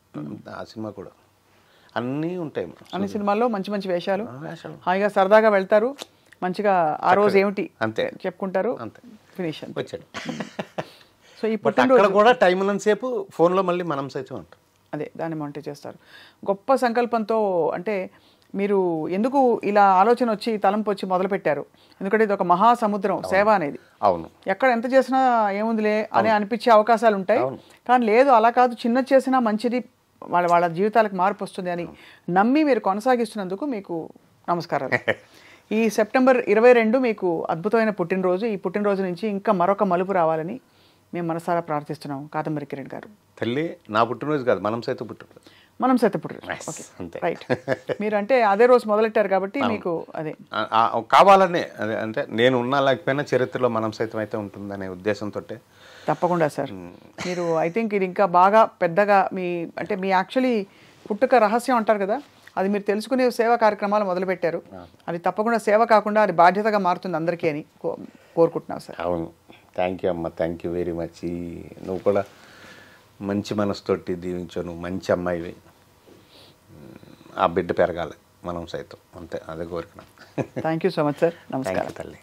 Speaker 3: ఆ సినిమా కూడా అన్నీ ఉంటాయి.
Speaker 2: అన్ని సినిమాల్లో మంచి మంచి వేషాలు, హాయిగా సరదాగా వెళ్తారు. మంచిగా ఆ రోజు ఏమిటి
Speaker 3: అంతే
Speaker 2: చెప్పుకుంటారు.
Speaker 3: అంతే,
Speaker 2: ఫినిష్
Speaker 3: వచ్చాడు.
Speaker 2: సో ఈ
Speaker 3: బట్ అక్కడ కూడా టైం ఉన్నంతసేపు ఫోన్లో మళ్ళీ మనం సైతం ఉంటాం.
Speaker 2: అదే దాన్ని మానిటర్ చేస్తారు. గొప్ప సంకల్పంతో అంటే మీరు ఎందుకు ఇలా ఆలోచన వచ్చి తలంపు వచ్చి మొదలుపెట్టారు? ఎందుకంటే ఇది ఒక మహాసముద్రం సేవ అనేది.
Speaker 3: అవును,
Speaker 2: ఎక్కడ ఎంత చేసినా ఏముందిలే అని అనిపించే అవకాశాలు ఉంటాయి. కానీ లేదు, అలా కాదు, చిన్న చేసినా మంచిది, వాళ్ళ జీవితాలకు మార్పు వస్తుంది అని నమ్మి మీరు కొనసాగిస్తున్నందుకు మీకు నమస్కారాలు. ఈ సెప్టెంబర్ 22 మీకు అద్భుతమైన పుట్టినరోజు. ఈ పుట్టినరోజు నుంచి ఇంకా మరొక మలుపు రావాలని మేము మనసారా ప్రార్థిస్తున్నాం కాదంబరి కిరణ్ గారు.
Speaker 3: తల్లి, నా పుట్టినరోజు కాదు, మనం సైతం పుట్టినరోజు.
Speaker 2: మనం సైతం పుట్టినరోజు. Okay, right. మీరు అంటే అదే రోజు మొదలెట్టారు కాబట్టి మీకు అదే
Speaker 3: కావాలనే, అదే అంటే నేను ఉన్నా లేకపోయినా చరిత్రలో మనం సైతం అయితే ఉంటుందనే ఉద్దేశంతో.
Speaker 2: తప్పకుండా సార్. మీరు ఐ థింక్ ఇది ఇంకా బాగా పెద్దగా మీ యాక్చువల్లీ పుట్టుక రహస్యం అంటారు కదా, అది మీరు తెలుసుకునే సేవా కార్యక్రమాలు మొదలుపెట్టారు. అది తప్పకుండా సేవ కాకుండా అది బాధ్యతగా మారుతుంది అందరికీ అని కోరుకుంటున్నాను సార్.
Speaker 3: అవును, థ్యాంక్ యూ అమ్మ, థ్యాంక్ యూ వెరీ మచ్. నువ్వు కూడా మంచి మనసుతోటి దీవించావు, నువ్వు మంచి అమ్మాయివి, ఆ బిడ్డ పెరగాలి మనం సైతం, అంతే, అదే కోరుకున్నాను.
Speaker 2: Thank you so much sir. నమస్కారం
Speaker 3: తల్లి.